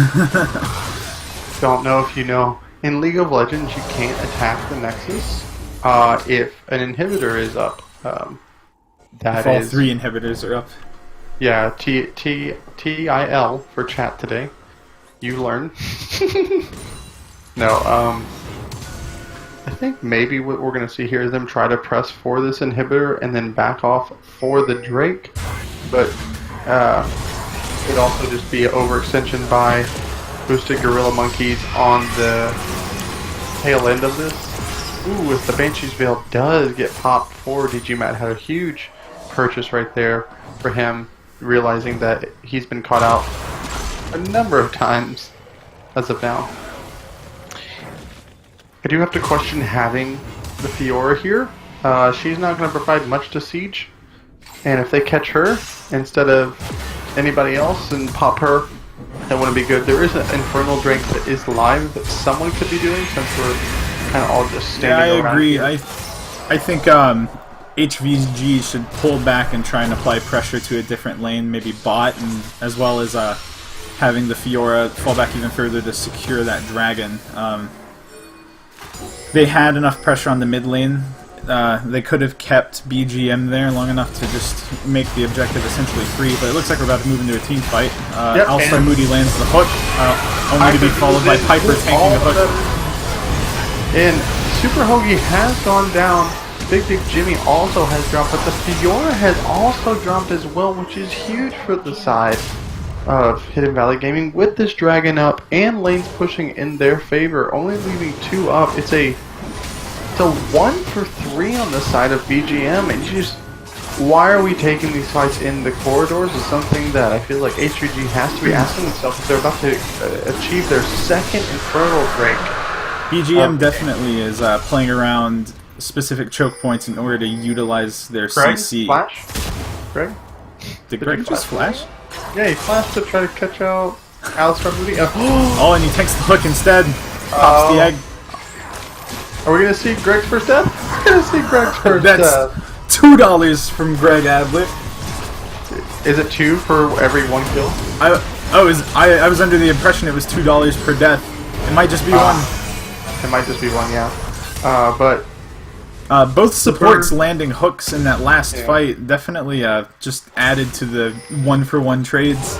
Speaker 1: Don't know if you know, in League of Legends you can't attack the Nexus if an inhibitor is up.
Speaker 2: If all 3 inhibitors are up.
Speaker 1: Yeah, TIL for chat today. You learn. No, I think maybe what we're going to see here is them try to press for this inhibitor and then back off for the Drake. But it could also just be an overextension by boosted Gorilla Monkeys on the tail end of this. Ooh, if the Banshee's Veil does get popped for DG Matt, had a huge purchase right there for him, realizing that he's been caught out a number of times as of now. I do have to question having the Fiora here. She's not going to provide much to Siege, and if they catch her instead of anybody else and pop her, that wouldn't be good. There is an Infernal Drake that is live that someone could be doing, since we're kind of all just standing around.
Speaker 2: I agree.
Speaker 1: Here.
Speaker 2: I think HVG should pull back and try and apply pressure to a different lane, maybe bot, and as well as having the Fiora fall back even further to secure that dragon. They had enough pressure on the mid lane. They could have kept BGM there long enough to just make the objective essentially free, but it looks like we're about to move into a team fight.
Speaker 1: Yep,
Speaker 2: Alistar Moody lands the hook, only to be followed by Piper tanking the hook.
Speaker 1: And Super Hoagie has gone down. Big Dick Jimmy also has dropped, but the Fiora has also dropped as well, which is huge for the side of Hidden Valley Gaming with this dragon up and lanes pushing in their favor, only leaving 2 up. It's a 1 for 3 on the side of BGM, and you just, why are we taking these fights in the corridors is something that I feel like HVG has to be asking themselves if they're about to achieve their second Infernal Drake.
Speaker 2: BGM definitely is playing around specific choke points in order to utilize their
Speaker 1: Greg?
Speaker 2: CC.
Speaker 1: Flash? Greg?
Speaker 2: Did Greg just flash?
Speaker 1: Yeah, he flashed to try to catch out Alistar movie.
Speaker 2: Oh, and he takes the hook instead. Pops the egg.
Speaker 1: Are we gonna see Greg's first death? We're gonna see Greg's first
Speaker 2: That's
Speaker 1: death.
Speaker 2: $2 from Greg Adlet.
Speaker 1: Is it 2 for every 1 kill?
Speaker 2: I was under the impression it was $2 per death. It might just be one.
Speaker 1: It might just be 1, yeah. But
Speaker 2: both supports landing hooks in that last fight definitely just added to the 1-for-1 trades.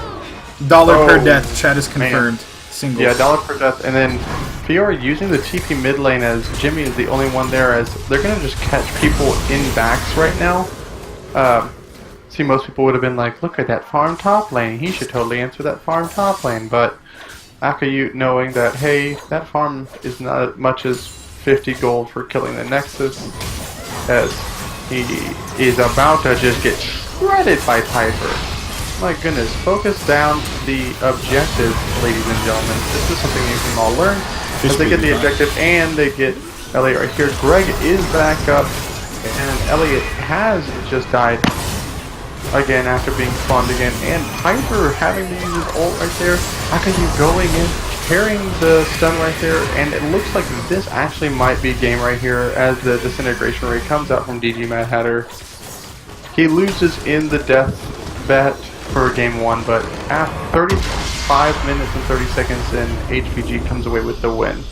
Speaker 2: Dollar per death, chat is confirmed. Singles.
Speaker 1: Yeah, $1 per death, and then Fiora using the TP mid lane as Jimmy is the only one there, as they're gonna just catch people in backs right now. See, most people would have been like, look at that farm top lane, he should totally answer that farm top lane, but Akayute knowing that, hey, that farm is not as much as 50 gold for killing the Nexus, as he is about to just get shredded by Piper. My goodness, focus down the objective, ladies and gentlemen. This is something you can all learn. As they get the objective and they get Elliot right here. Greg is back up, and Elliot has just died again after being spawned again. And Piper having to use his ult right there. Akayute going in, carrying the stun right there, and it looks like this actually might be game right here as the disintegration rate comes out from DG Mad Hatter. He loses in the death bet for game 1, but after 35 minutes and 30 seconds in, HVG comes away with the win.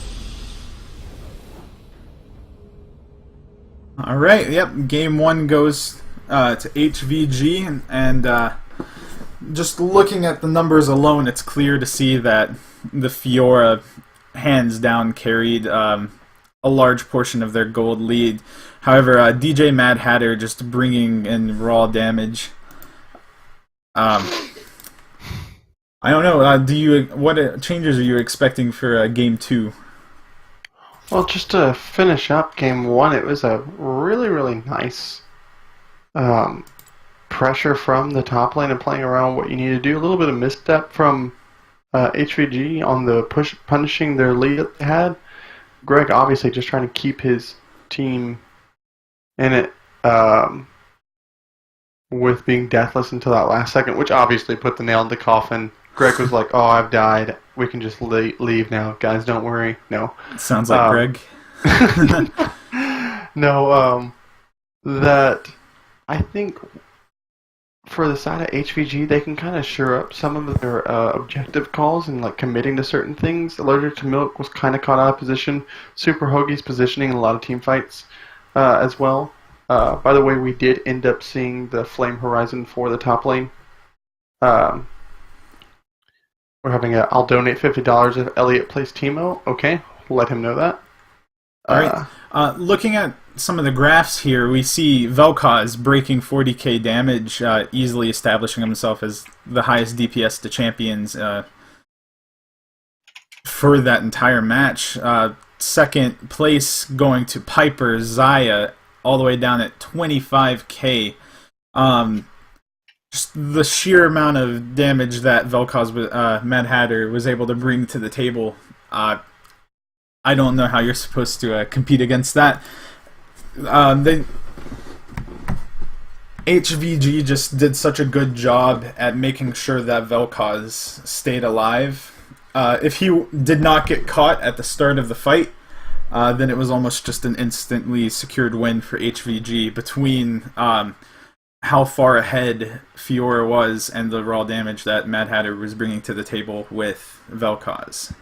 Speaker 2: Alright, yep, game 1 goes to HVG, and just looking at the numbers alone, it's clear to see that the Fiora hands down carried a large portion of their gold lead. However, DJ Mad Hatter just bringing in raw damage. I don't know. What changes are you expecting for game 2?
Speaker 1: Well, just to finish up game 1, it was a really, really nice pressure from the top lane and playing around what you need to do. A little bit of misstep from HVG on the punishing their lead that they had. Greg obviously just trying to keep his team in it. With being deathless until that last second, which obviously put the nail in the coffin. Greg was like, oh, I've died. We can just leave now. Guys, don't worry. No.
Speaker 2: Sounds like Greg.
Speaker 1: No, that I think for the side of HVG, they can kind of shore up some of their objective calls and like committing to certain things. Allergic to Milk was kind of caught out of position. Super Hoagie's positioning in a lot of team fights as well. By the way, we did end up seeing the Flame Horizon for the top lane. We're having I'll donate $50 if Elliot plays Teemo. Okay, we'll let him know that.
Speaker 2: Alright, looking at some of the graphs here, we see Vel'Koz breaking 40k damage, easily establishing himself as the highest DPS to champions for that entire match. Second place going to Piper, Xayah, all the way down at 25k. Just the sheer amount of damage that Vel'Koz, Mad Hatter, was able to bring to the table. I don't know how you're supposed to compete against that. HVG just did such a good job at making sure that Vel'Koz stayed alive. If he did not get caught at the start of the fight, then it was almost just an instantly secured win for HVG between how far ahead Fiora was and the raw damage that Mad Hatter was bringing to the table with Vel'Koz.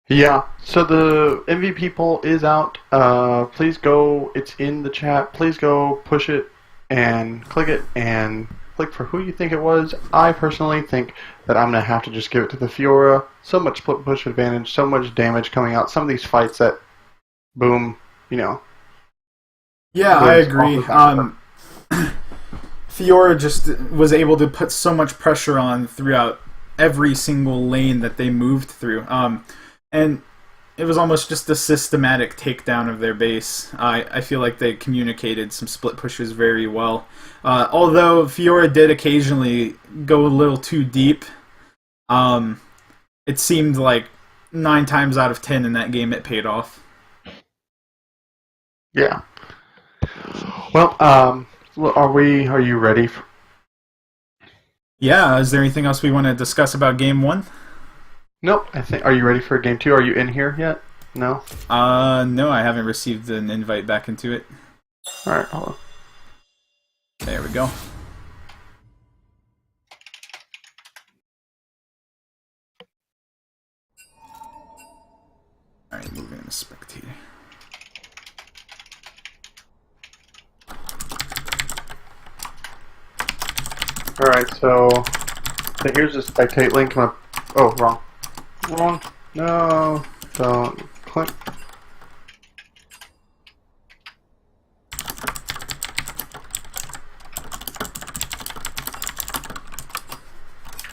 Speaker 1: Yeah, so the MVP poll is out. Please go, it's in the chat. Please go push it and click it and click for who you think it was. I personally think that I'm going to have to just give it to the Fiora. So much split push advantage, so much damage coming out. Some of these fights that, boom, you know.
Speaker 2: Yeah, I agree. Fiora just was able to put so much pressure on throughout every single lane that they moved through. And it was almost just a systematic takedown of their base. I feel like they communicated some split pushes very well. Although Fiora did occasionally go a little too deep, it seemed like 9 times out of 10 in that game it paid off.
Speaker 1: Yeah. Well, are you ready?
Speaker 2: Yeah, is there anything else we want to discuss about game one?
Speaker 1: Nope. I think. Are you ready for game two? Are you in here yet? No.
Speaker 2: No, I haven't received an invite back into it.
Speaker 1: All right. Hold on.
Speaker 2: There we go. Alright, moving into spectator.
Speaker 1: All right. So here's the spectate link. Oh, wrong. Wrong. No. Don't click.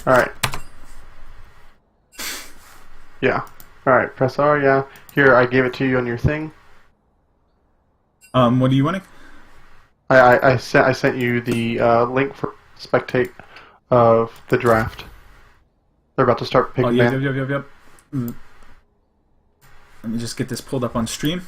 Speaker 1: All right. Yeah. All right. Press R. Yeah. Here, I gave it to you on your thing.
Speaker 2: What are you wanting?
Speaker 1: I sent you the link for spectate of the draft. They're about to start picking.
Speaker 2: Oh, yep. Let me just get this pulled up on stream.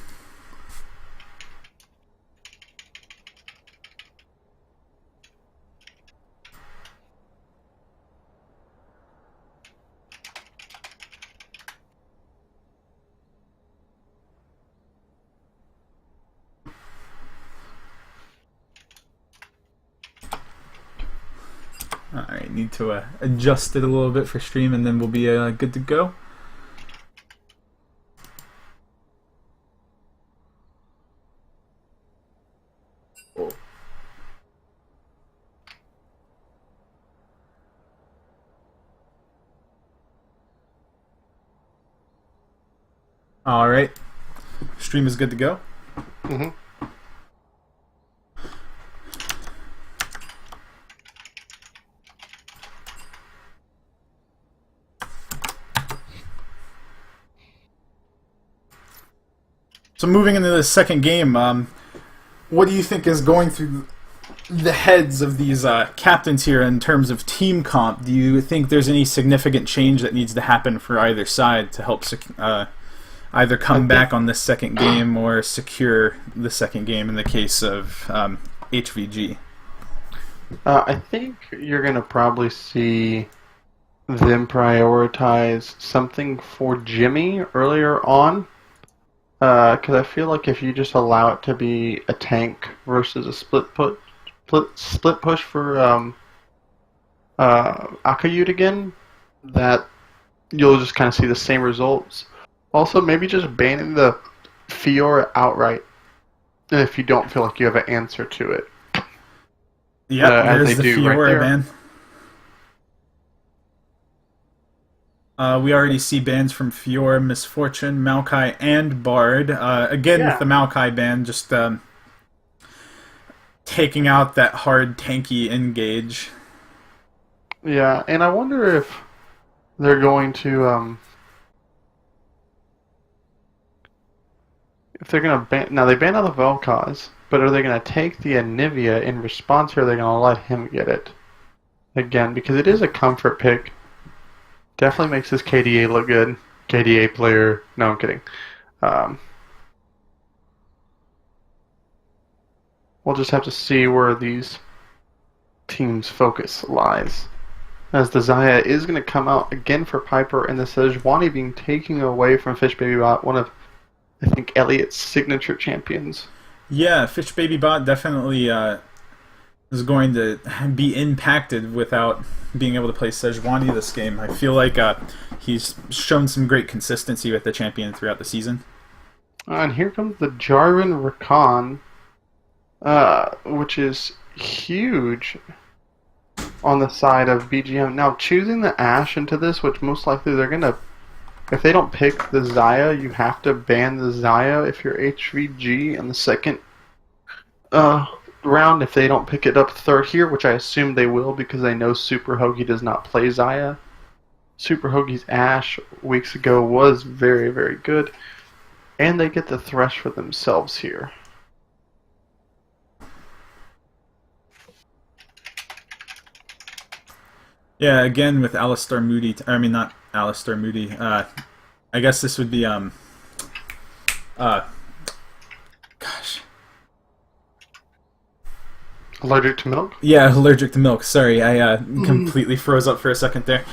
Speaker 2: Alright, need to adjust it a little bit for stream and then we'll be good to go. Alright, stream is good to go.
Speaker 1: Mm-hmm.
Speaker 2: So moving into the second game, what do you think is going through the heads of these captains here in terms of team comp? Do you think there's any significant change that needs to happen for either side to help either come back on this second game or secure the second game in the case of HVG?
Speaker 1: I think you're going to probably see them prioritize something for Jimmy earlier on. Because I feel like if you just allow it to be a tank versus a split push for Akayut again, that you'll just kind of see the same results. Also, maybe just banning the Fiora outright if you don't feel like you have an answer to it.
Speaker 2: Yep, there's the Fiora ban. We already see bans from Fiora, Misfortune, Maokai, and Bard. Again, with the Maokai ban, just taking out that hard tanky engage.
Speaker 1: Yeah, and I wonder if they're going to if they're gonna ban. Now they banned out the Vel'Koz, but are they gonna take the Anivia in response, or are they gonna let him get it again? Because it is a comfort pick. Definitely makes this KDA look good. KDA player. No, I'm kidding. We'll just have to see where these teams' focus lies. As the Xayah is going to come out again for Piper, and the Sejuani being taken away from Fish Baby Bot, one of, I think, Elliot's signature champions.
Speaker 2: Yeah, Fish Baby Bot definitely is going to be impacted without being able to play Sejuani this game. I feel like he's shown some great consistency with the champion throughout the season.
Speaker 1: And here comes the Jarvan Rakan, which is huge on the side of BGM. Now, choosing the Ashe into this, which most likely they're going to... If they don't pick the Xayah, you have to ban the Xayah if you're HVG in the second round. If they don't pick it up third here, which I assume they will because they know Super Hoagie does not play Xayah. Super Hoagie's Ashe weeks ago was very, very good. And they get the Thresh for themselves here.
Speaker 2: Yeah, again with Alistar Moody. I mean, not Alistar Moody. I guess this would be gosh.
Speaker 1: Allergic to milk?
Speaker 2: Yeah, allergic to milk. Sorry, I completely froze up for a second there.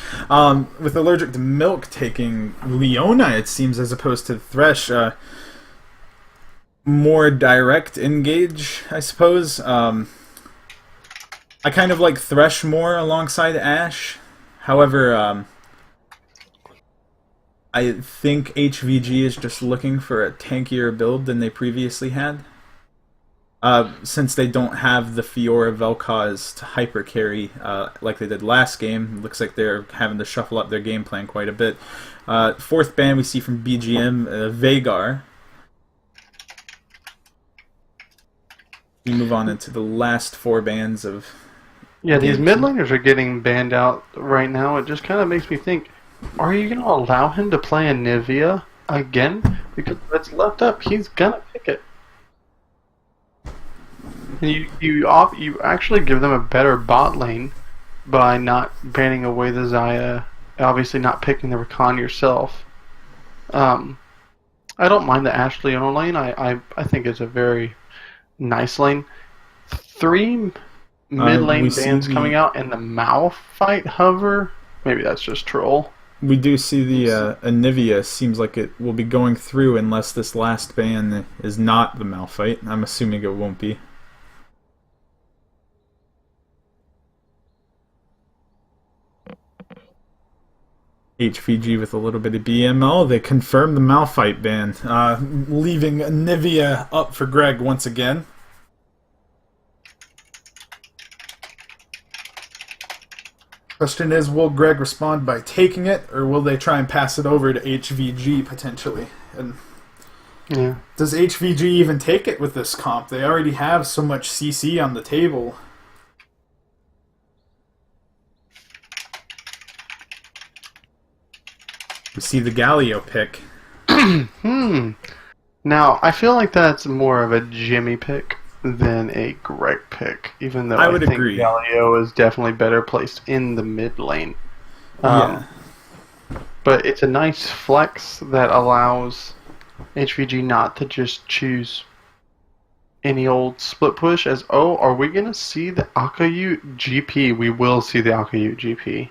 Speaker 2: With allergic to milk taking Leona, it seems, as opposed to Thresh, more direct engage, I suppose. I kind of like Thresh more alongside Ashe. However, I think HVG is just looking for a tankier build than they previously had. Since they don't have the Fiora Vel'Koz to hyper carry like they did last game, looks like they're having to shuffle up their game plan quite a bit. Fourth ban we see from BGM, Veigar. We move on into the last 4 bans of...
Speaker 1: Yeah, these mid laners are getting banned out right now. It just kind of makes me think, are you going to allow him to play Anivia again? Because if it's left up, he's going to pick it. You actually give them a better bot lane by not banning away the Xayah, obviously not picking the Rakan yourself. I don't mind the Ashe Leona lane. I think it's a very nice lane. 3 mid lane bans coming out, and the Malphite hover. Maybe that's just troll.
Speaker 2: We do see the Anivia seems like it will be going through unless this last ban is not the Malphite. I'm assuming it won't be. HVG with a little bit of BMO. They confirmed the Malphite ban, leaving Anivia up for Greg once again. Question is, will Greg respond by taking it, or will they try and pass it over to HVG potentially? And
Speaker 1: yeah,
Speaker 2: does HVG even take it with this comp? They already have so much CC on the table. We see the Galio pick.
Speaker 1: Now, I feel like that's more of a Jimmy pick than a Greg pick, even though
Speaker 2: I would
Speaker 1: think
Speaker 2: agree.
Speaker 1: Galio is definitely better placed in the mid lane.
Speaker 2: Yeah.
Speaker 1: But it's a nice flex that allows HVG not to just choose any old split push as, oh, are we going to see the Akayu GP? We will see the Akayu GP.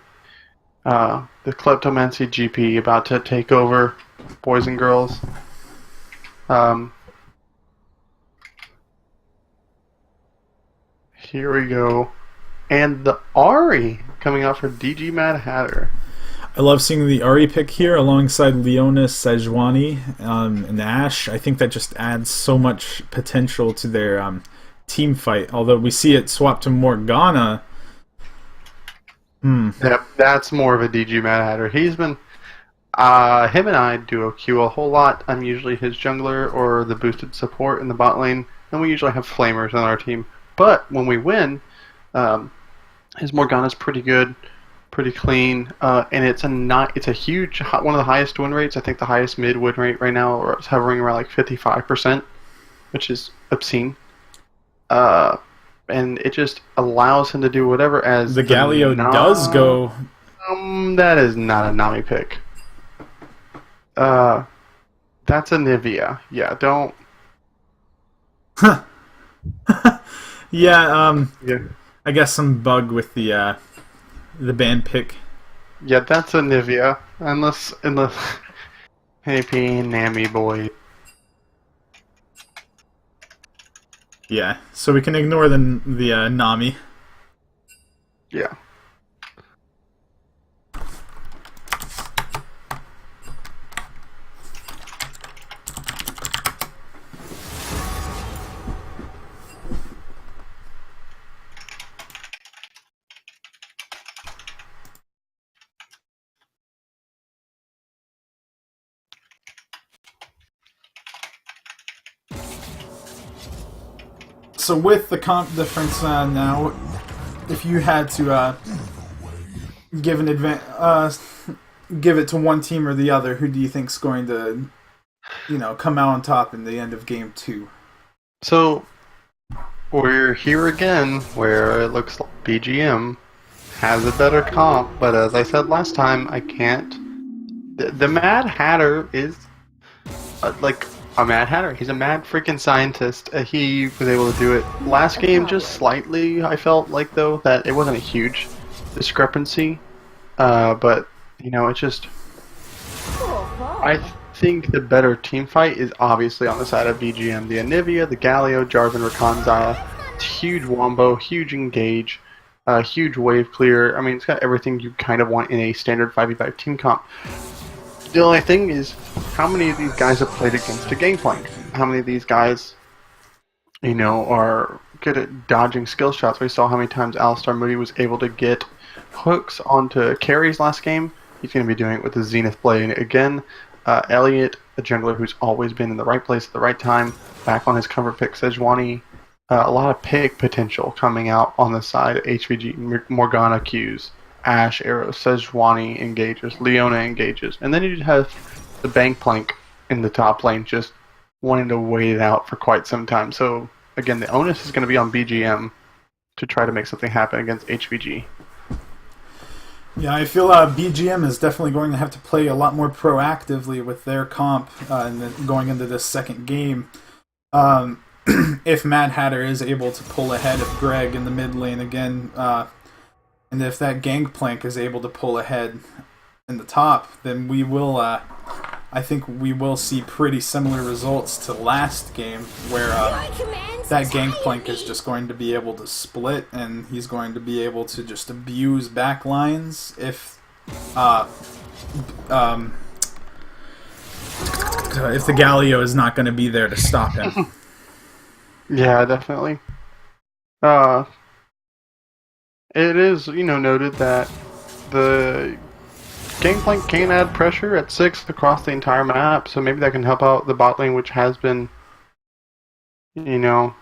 Speaker 1: The Kleptomancy GP about to take over, boys and girls. Here we go. And the Ahri coming out for DG Mad Hatter.
Speaker 2: I love seeing the Ahri pick here alongside Leona, Sejuani, and Ashe. I think that just adds so much potential to their team fight. Although we see it swap to Morgana.
Speaker 1: Yep, that's more of a DG Mad Hatter. He's been... him and I duo queue a whole lot. I'm usually his jungler or the boosted support in the bot lane, and we usually have flamers on our team. But when we win, his Morgana's pretty good, pretty clean, and it's a huge, one of the highest win rates. I think the highest mid win rate right now, or it's hovering around like 55%, which is obscene. And it just allows him to do whatever as
Speaker 2: the Galio does go.
Speaker 1: That is not a Nami pick. That's a Nivea. Yeah, don't.
Speaker 2: Yeah,
Speaker 1: Yeah.
Speaker 2: I guess some bug with the band pick.
Speaker 1: Yeah, that's a Nivea. Unless AP Nami boy.
Speaker 2: Yeah, so we can ignore the Nami.
Speaker 1: Yeah.
Speaker 2: So with the comp difference now, if you had to give it to one team or the other, who do you think's going to, come out on top in the end of game 2?
Speaker 1: So we're here again, where it looks like BGM has a better comp, but as I said last time, I can't. The Mad Hatter is like a Mad Hatter. He's a mad freaking scientist. He was able to do it last game just slightly. I felt like though that it wasn't a huge discrepancy, but you know it's just. I think the better team fight is obviously on the side of BGM. The Anivia, the Galio, Jarvan, Rakan, Xayah. It's huge wombo, huge engage, huge wave clear. I mean, it's got everything you kind of want in a standard 5v5 team comp. The only thing is, how many of these guys have played against a Gangplank? How many of these guys, you know, are good at dodging skill shots? We saw how many times Alistar Moody was able to get hooks onto carries last game. He's going to be doing it with the Zenith play again. Elliot, a jungler who's always been in the right place at the right time, back on his comfort pick, Sejuani. A lot of pick potential coming out on the side of HVG, Morgana Qs, Ashe, Arrow, Sejuani engages, Leona engages. And then you have the Gangplank in the top lane just wanting to wait it out for quite some time. So, again, the onus is going to be on BGM to try to make something happen against HVG.
Speaker 2: Yeah, I feel BGM is definitely going to have to play a lot more proactively with their comp going into this second game. If Mad Hatter is able to pull ahead of Greg in the mid lane again, and if that Gangplank is able to pull ahead in the top, then we will. I think we will see pretty similar results to last game, where that Gangplank is just going to be able to split, and he's going to be able to just abuse back lines if the Galio is not going to be there to stop him.
Speaker 1: Yeah, definitely. It is, noted that the Gangplank can add pressure at 6 across the entire map, so maybe that can help out the bot lane, which has been, known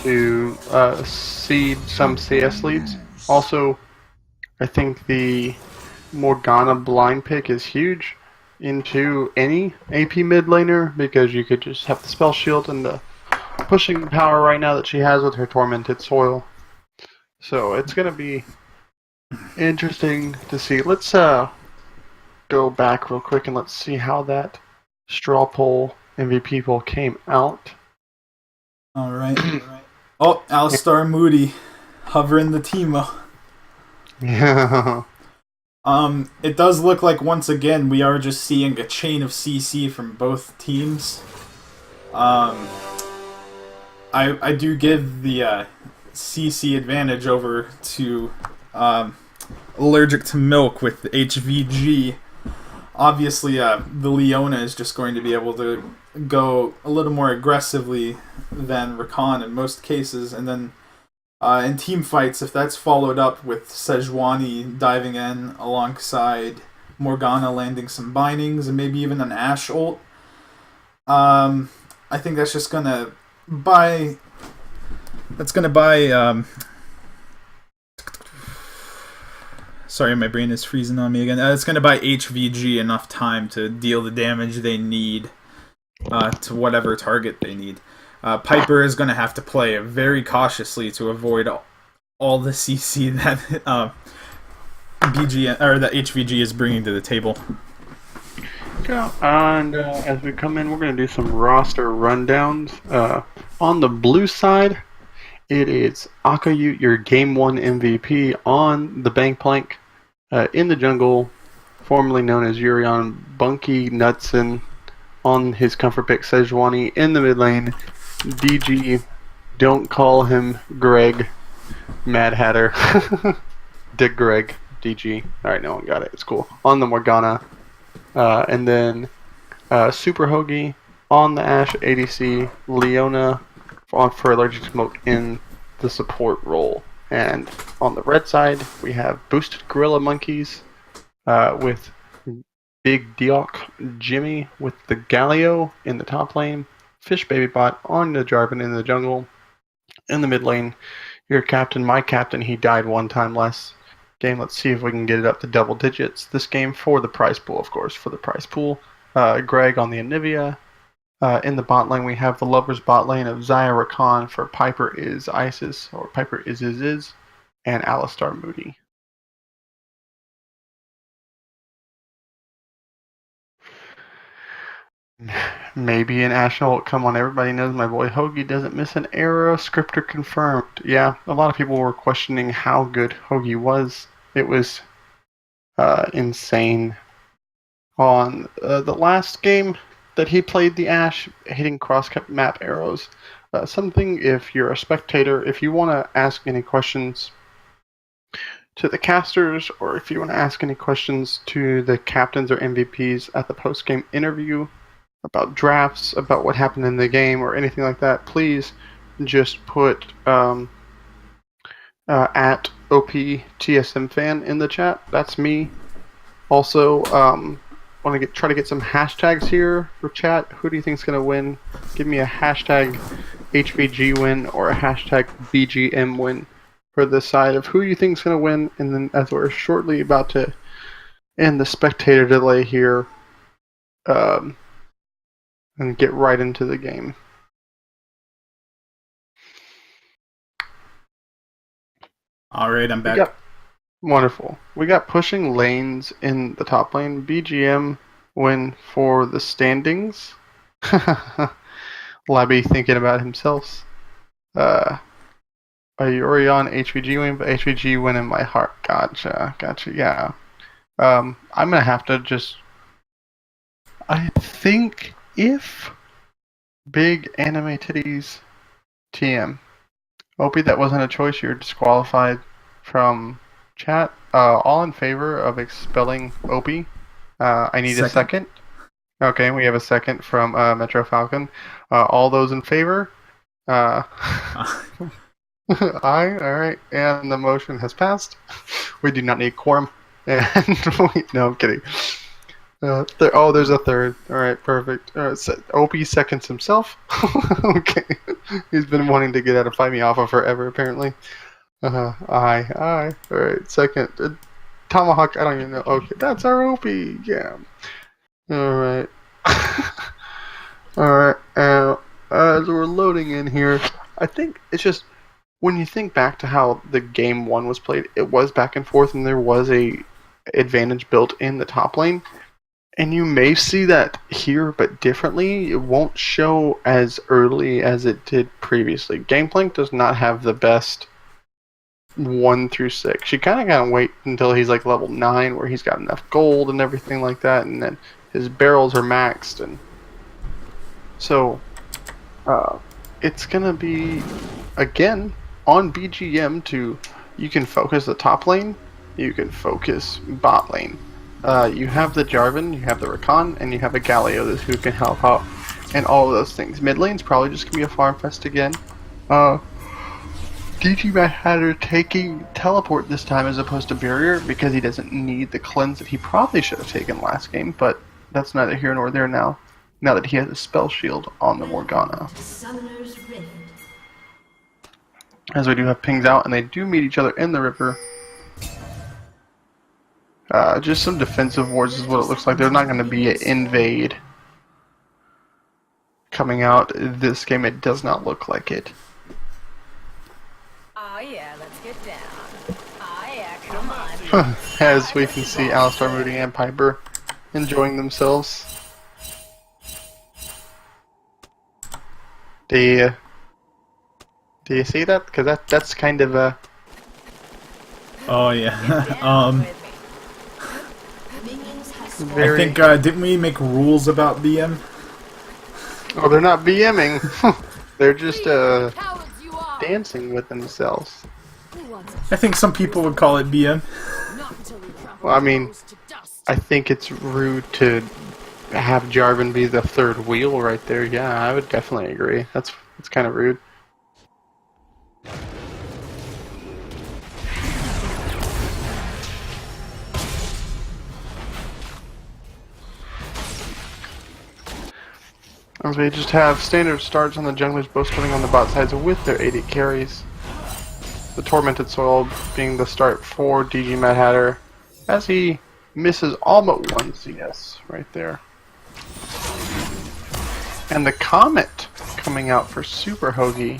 Speaker 1: to cede some CS leads. Also, I think the Morgana blind pick is huge into any AP mid laner, because you could just have the spell shield and the pushing power right now that she has with her Tormented Soil. So it's going to be interesting to see. Let's go back real quick and let's see how that straw poll MVP poll came out.
Speaker 2: All right. Oh, Alistar Moody hovering the Teemo.
Speaker 1: Yeah.
Speaker 2: It does look like once again we are just seeing a chain of CC from both teams. I do give the CC advantage over to Allergic to Milk with the HVG. Obviously, the Leona is just going to be able to go a little more aggressively than Rakan in most cases, and then in team fights, if that's followed up with Sejuani diving in alongside Morgana landing some bindings and maybe even an Ashe ult, I think that's just gonna buy. That's gonna buy. Sorry, my brain is freezing on me again. It's going to buy HVG enough time to deal the damage they need to whatever target they need. Piper is going to have to play very cautiously to avoid all the CC that BG or that HVG is bringing to the table.
Speaker 1: Yeah, and as we come in, we're going to do some roster rundowns. On the blue side, it is Akayut, your Game 1 MVP on the Gangplank. In the jungle, formerly known as Urion, Bunky Knudsen on his comfort pick, Sejuani in the mid lane, DG, don't call him Greg, Mad Hatter, Dick Greg, DG. Alright, no one got it, it's cool. On the Morgana, and then Super Hoagie on the Ashe ADC, Leona for Allergic to Smoke in the support role. And on the red side, we have Boosted Gorilla Monkeys with Big Deok Jimmy with the Galio in the top lane, Fish Baby Bot on the Jarvan in the jungle. In the mid lane, your captain, my captain, he died one time last game. Let's see if we can get it up to double digits this game for the prize pool, of course, for the prize pool. Greg on the Anivia. In the bot lane, we have the Lovers bot lane of Xayah Rakan for Piper is Isis, or Piper is, and Alistar Moody. Maybe an National. Come on, everybody knows my boy Hoagie doesn't miss an arrow. Scripter confirmed. Yeah, a lot of people were questioning how good Hoagie was. It was insane. On the last game that he played the Ash, hitting cross map arrows. Something, if you're a spectator, if you want to ask any questions to the casters, or if you want to ask any questions to the captains or MVPs at the post-game interview about drafts, about what happened in the game, or anything like that, please just put at OPTSM fan in the chat. That's me. Also, want to try to get some hashtags here for chat. Who do you think is going to win? Give me a hashtag HVG win or a hashtag BGM win for the side of who you think is going to win. And then, as we're shortly about to end the spectator delay here, and get right into the game.
Speaker 2: All right, I'm back.
Speaker 1: Wonderful. We got pushing lanes in the top lane. BGM win for the standings. Labby thinking about himself. Orion HVG win, but HVG win in my heart. Gotcha. Yeah. I'm gonna have to just. I think if big anime titties TM. Opie, that wasn't a choice. You're disqualified from chat. All in favor of expelling Opie. I need a second. Okay, we have a second from Metro Falcon. All those in favor? Aye, alright. And the motion has passed. We do not need quorum. And no, I'm kidding. There's a third. Alright, perfect. Opie seconds himself. Okay. He's been wanting to get out of Fight Me Alpha forever, apparently. Aye. Alright, second. Tomahawk, I don't even know. Okay, that's our Opie. Yeah. Alright. Alright, as we're loading in here, I think it's just, when you think back to how the game 1 was played, it was back and forth, and there was a advantage built in the top lane. And you may see that here, but differently. It won't show as early as it did previously. Gameplank does not have the best 1 through 6. You kind of gotta wait until he's like level 9, where he's got enough gold and everything like that, and then his barrels are maxed, and so it's gonna be again on BGM to, you can focus the top lane, you can focus bot lane. You have the Jarvan, you have the Rakan, and you have a Galio who can help out, and all of those things. Mid lane's probably just gonna be a farm fest again. DG Mad Hatter taking teleport this time as opposed to barrier because he doesn't need the cleanse that he probably should have taken last game, but that's neither here nor there now that he has a spell shield on the Morgana. As we do have pings out, and they do meet each other in the river. Just some defensive wards is what it looks like. There's not going to be an invade coming out this game. It does not look like it.
Speaker 3: Oh yeah, let's get down. Oh yeah, come on.
Speaker 1: As we can see, Alistar, Moody, and Piper enjoying themselves. Do you see that? Because that's kind of a...
Speaker 2: Oh yeah.
Speaker 1: Very...
Speaker 2: I think didn't we make rules about BM?
Speaker 1: Oh, they're not BMing. They're just dancing with themselves.
Speaker 2: I think some people would call it BM.
Speaker 1: Well, I mean, I think it's rude to have Jarvan be the third wheel right there. Yeah, I would definitely agree. That's kind of rude. As we just have standard starts on the junglers both starting on the bot sides with their 80 carries. The Tormented Soil being the start for DG Mad Hatter as he misses all but 1 CS right there. And the Comet coming out for Super Hoagie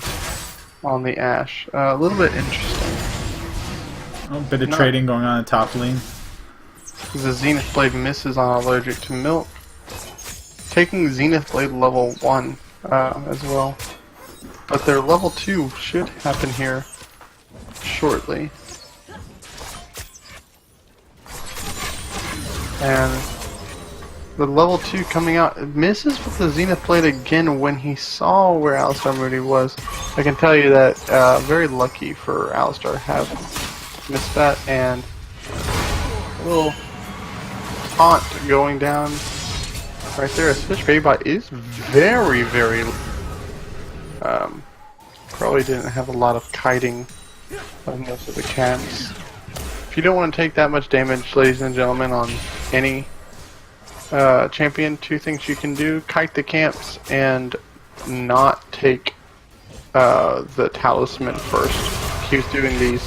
Speaker 1: on the Ashe. A little bit interesting.
Speaker 2: A bit of trading going on in top lane.
Speaker 1: The Zenith Blade misses on Allergic to Milk. taking Zenith Blade level 1 as well. But their level 2 should happen here shortly. And the level 2 coming out misses with the Zenith Blade again when he saw where Alistar Moody was. I can tell you that very lucky for Alistar to have missed that, and a little taunt going down right there. Fish Baby Bot is very, very probably didn't have a lot of kiting on most of the camps. If you don't want to take that much damage, ladies and gentlemen, on any champion, two things you can do: kite the camps and not take the talisman first. He was doing these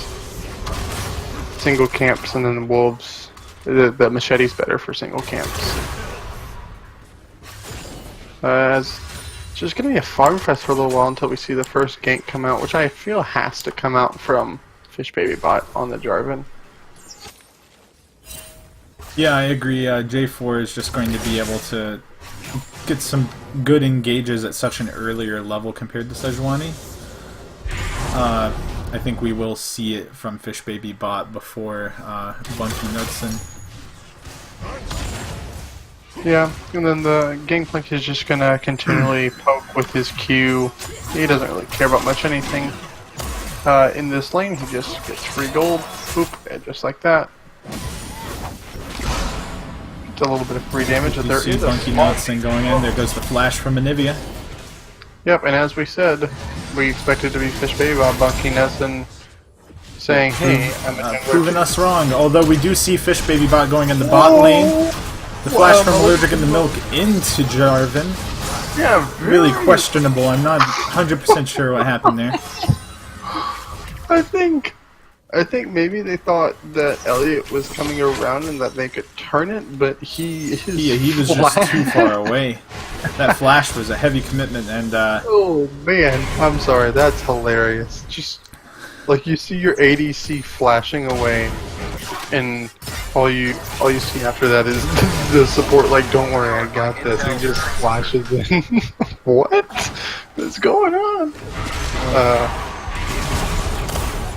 Speaker 1: single camps, and then the wolves. The machete's better for single camps. As it's just gonna be a farm fest for a little while until we see the first gank come out, which I feel has to come out from Fish Baby Bot on the Jarvan.
Speaker 2: Yeah, I agree. J4 is just going to be able to get some good engages at such an earlier level compared to Sejuani. I think we will see it from Fish Baby Bot before Bunky Knudsen.
Speaker 1: Yeah, and then the Gangplank is just gonna continually poke with his Q. He doesn't really care about much anything. In this lane, he just gets free gold, boop, and just like that. It's a little bit of free damage, but there is a
Speaker 2: Bunky Knudsen going in. There goes the flash from Anivia.
Speaker 1: Yep, and as we said, we expected to be Fish Baby Bot, Bunky Knudsen saying, "Hey, I'm
Speaker 2: proving us wrong." Although we do see Fish Baby Bot going in the bot lane. The flash from Allergic in the Milk into Jarvan.
Speaker 1: Yeah,
Speaker 2: really questionable. I'm not 100% sure what happened there.
Speaker 1: I think maybe they thought that Elliot was coming around and that they could turn it, but he
Speaker 2: was just too far away. That flash was a heavy commitment, and
Speaker 1: oh man, I'm sorry, that's hilarious. Just like you see your ADC flashing away, and all you see after that is the support like, "Don't worry, I got this." He just flashes in. What is going on?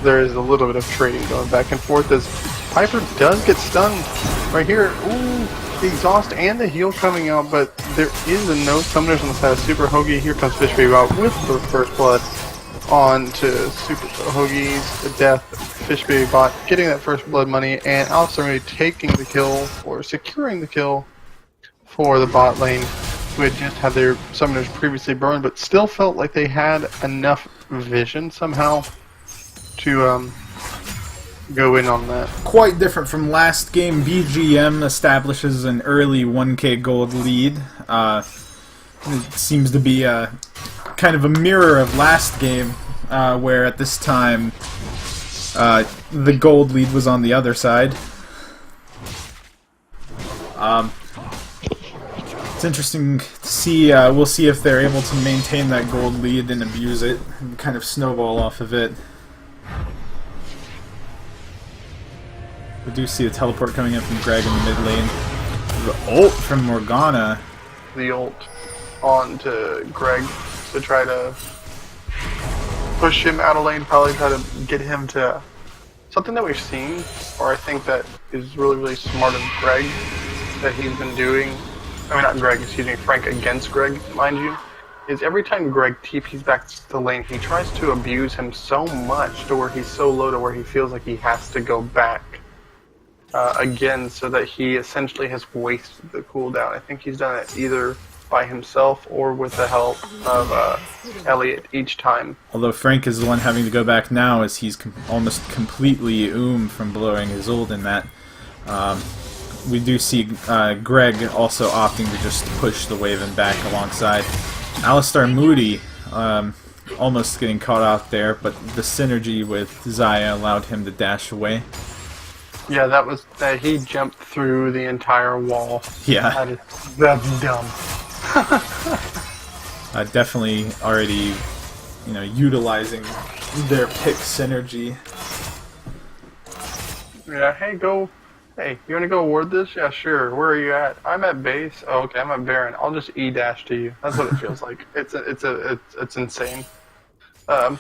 Speaker 1: There is a little bit of trading going back and forth as Piper does get stunned right here. Ooh, the exhaust and the heal coming out, but there is a no summoners on the side of Super Hoagie. Here comes Fish Baby out with the first blood on to Super Hoagie's death. Fish Baby Bot getting that first blood money, and Alistar taking the kill, or securing the kill for the bot lane, who had just had their summoners previously burned, but still felt like they had enough vision somehow to go in on that.
Speaker 2: Quite different from last game. BGM establishes an early 1k gold lead. It seems to be kind of a mirror of last game, where at this time the gold lead was on the other side. It's interesting to see. We'll see if they're able to maintain that gold lead and abuse it, and kind of snowball off of it. We do see a teleport coming in from Greg in the mid lane. The ult from Morgana.
Speaker 1: The ult on to Greg to try to push him out of lane, probably try to get him to something that we've seen, or I think that is really, really smart of Greg that he's been doing. I mean, not Greg, excuse me, Frank against Greg, mind you, is every time Greg TP's back to the lane, he tries to abuse him so much to where he's so low to where he feels like he has to go back again, so that he essentially has wasted the cooldown. I think he's done it either by himself or with the help of Elliot each time.
Speaker 2: Although Frank is the one having to go back now, as he's almost completely from blowing his ult in that. We do see Greg also opting to just push the Waven back alongside. Alistar Moody almost getting caught out there, but the synergy with Xayah allowed him to dash away.
Speaker 1: Yeah, that was he jumped through the entire wall.
Speaker 2: Yeah,
Speaker 1: that's dumb.
Speaker 2: Definitely already, utilizing their pick synergy.
Speaker 1: Yeah, hey, go
Speaker 4: Hey, you want to go award this? Yeah, sure. Where are you at? I'm at base. Oh, okay, I'm at Baron. I'll just E-dash to you. That's what it feels like. It's insane. Um,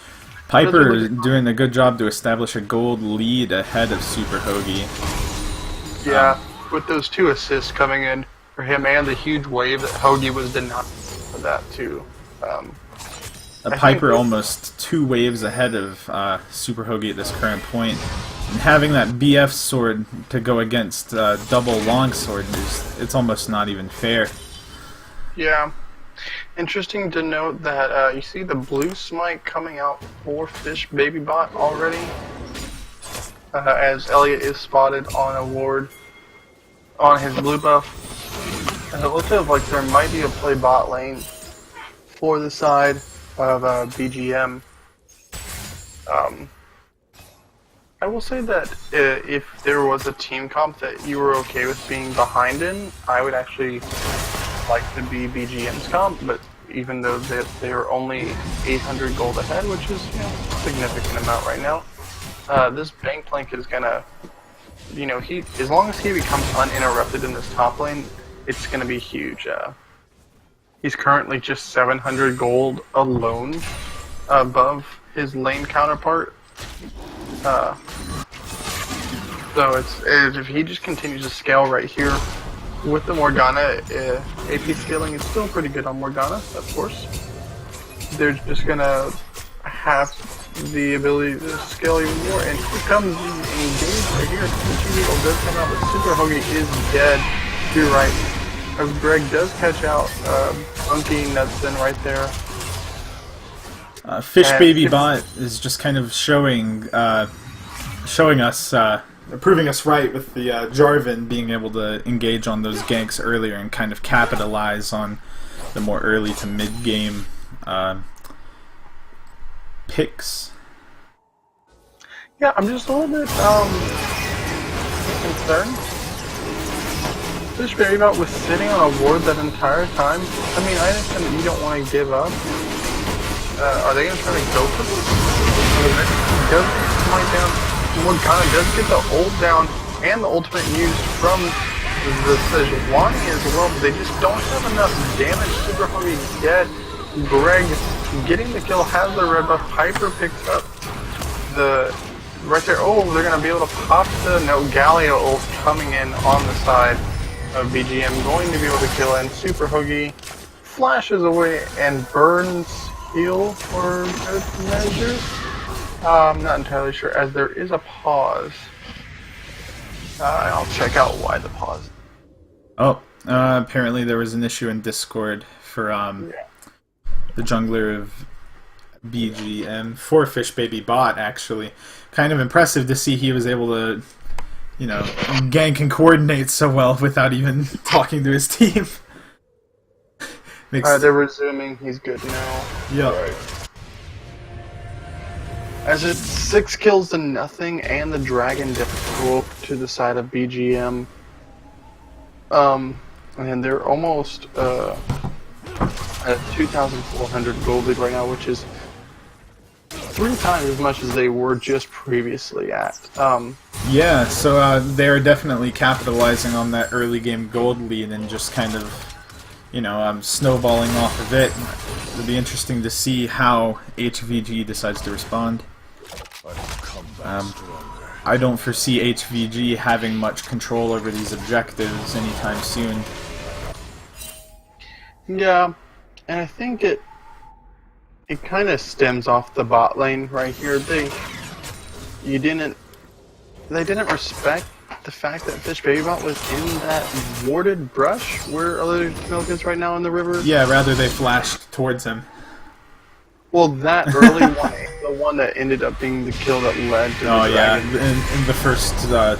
Speaker 4: but as we
Speaker 2: Piper
Speaker 4: look
Speaker 2: doing a good job to establish a gold lead ahead of Super Hoagie.
Speaker 4: yeah, with those 2 assists coming in for him and the huge wave that Hoagie was denied for that too. I
Speaker 2: Piper
Speaker 4: think-
Speaker 2: almost 2 waves ahead of Super Hoagie at this current point. And having that BF sword to go against double longsword, it's almost not even fair.
Speaker 4: Yeah. Interesting to note that you see the blue smite coming out for Fish Baby Bot already, as Elliot is spotted on a ward on his blue buff. And it looks like there might be a play bot lane for the side of BGM. I will say that if there was a team comp that you were okay with being behind in, I would actually like to be BGM's comp, but even though they're only 800 gold ahead, which is a significant amount right now, this Gangplank is gonna, as long as he becomes uninterrupted in this top lane, it's gonna be huge. He's currently just 700 gold alone above his lane counterpart. So if he just continues to scale right here with the Morgana, AP scaling is still pretty good on Morgana, of course. They're just gonna have the ability to scale even more, and here comes the engage right here. The 2 does come out, but Super Hoagie is dead. You're right. As Greg does catch out Funky Nutson right there.
Speaker 2: Fish
Speaker 4: And
Speaker 2: Baby
Speaker 4: if-
Speaker 2: Bot is just kind of showing us, proving us right with the Jarvan being able to engage on those ganks earlier and kind of capitalize on the more early to mid game picks.
Speaker 4: Yeah, I'm just a little bit concerned. Fish Baby Bot was sitting on a ward that entire time. I mean, I understand that you don't want to give up. Are they going to try to go for this? Does smite down. Morgana does get the ult down and the ultimate used from the Sejuani as well, but they just don't have enough damage. Super Hoagie dead. Greg getting the kill, has the red buff. Piper picks up the right there. Oh, they're going to be able to pop the Galio ult coming in on the side of BGM, going to be able to kill, and Super Hoagie flashes away and burns heal for good measure. I'm not entirely sure, as there is a pause. I'll check out why the pause.
Speaker 2: Oh, apparently there was an issue in Discord for the jungler of BGM for Fish Baby Bot, actually. Kind of impressive to see he was able to, gank and coordinate so well without even talking to his team.
Speaker 4: They're resuming. He's good now.
Speaker 2: Yeah.
Speaker 4: Right. As it's 6 kills to nothing, and the dragon broke to the side of BGM. And they're almost at 2,400 gold lead right now, which is 3 times as much as they were just previously at.
Speaker 2: Yeah, so they're definitely capitalizing on that early game gold lead and just kind of, snowballing off of it. It'll be interesting to see how HVG decides to respond. I don't foresee HVG having much control over these objectives anytime soon.
Speaker 4: Yeah, and I think it kind of stems off the bot lane right here. They didn't respect the fact that Fish Baby Bot was in that warded brush where other Milk is right now in the river.
Speaker 2: Yeah, rather they flashed towards him.
Speaker 4: Well, that early one, the one that ended up being the kill that led to the dragon.
Speaker 2: in the first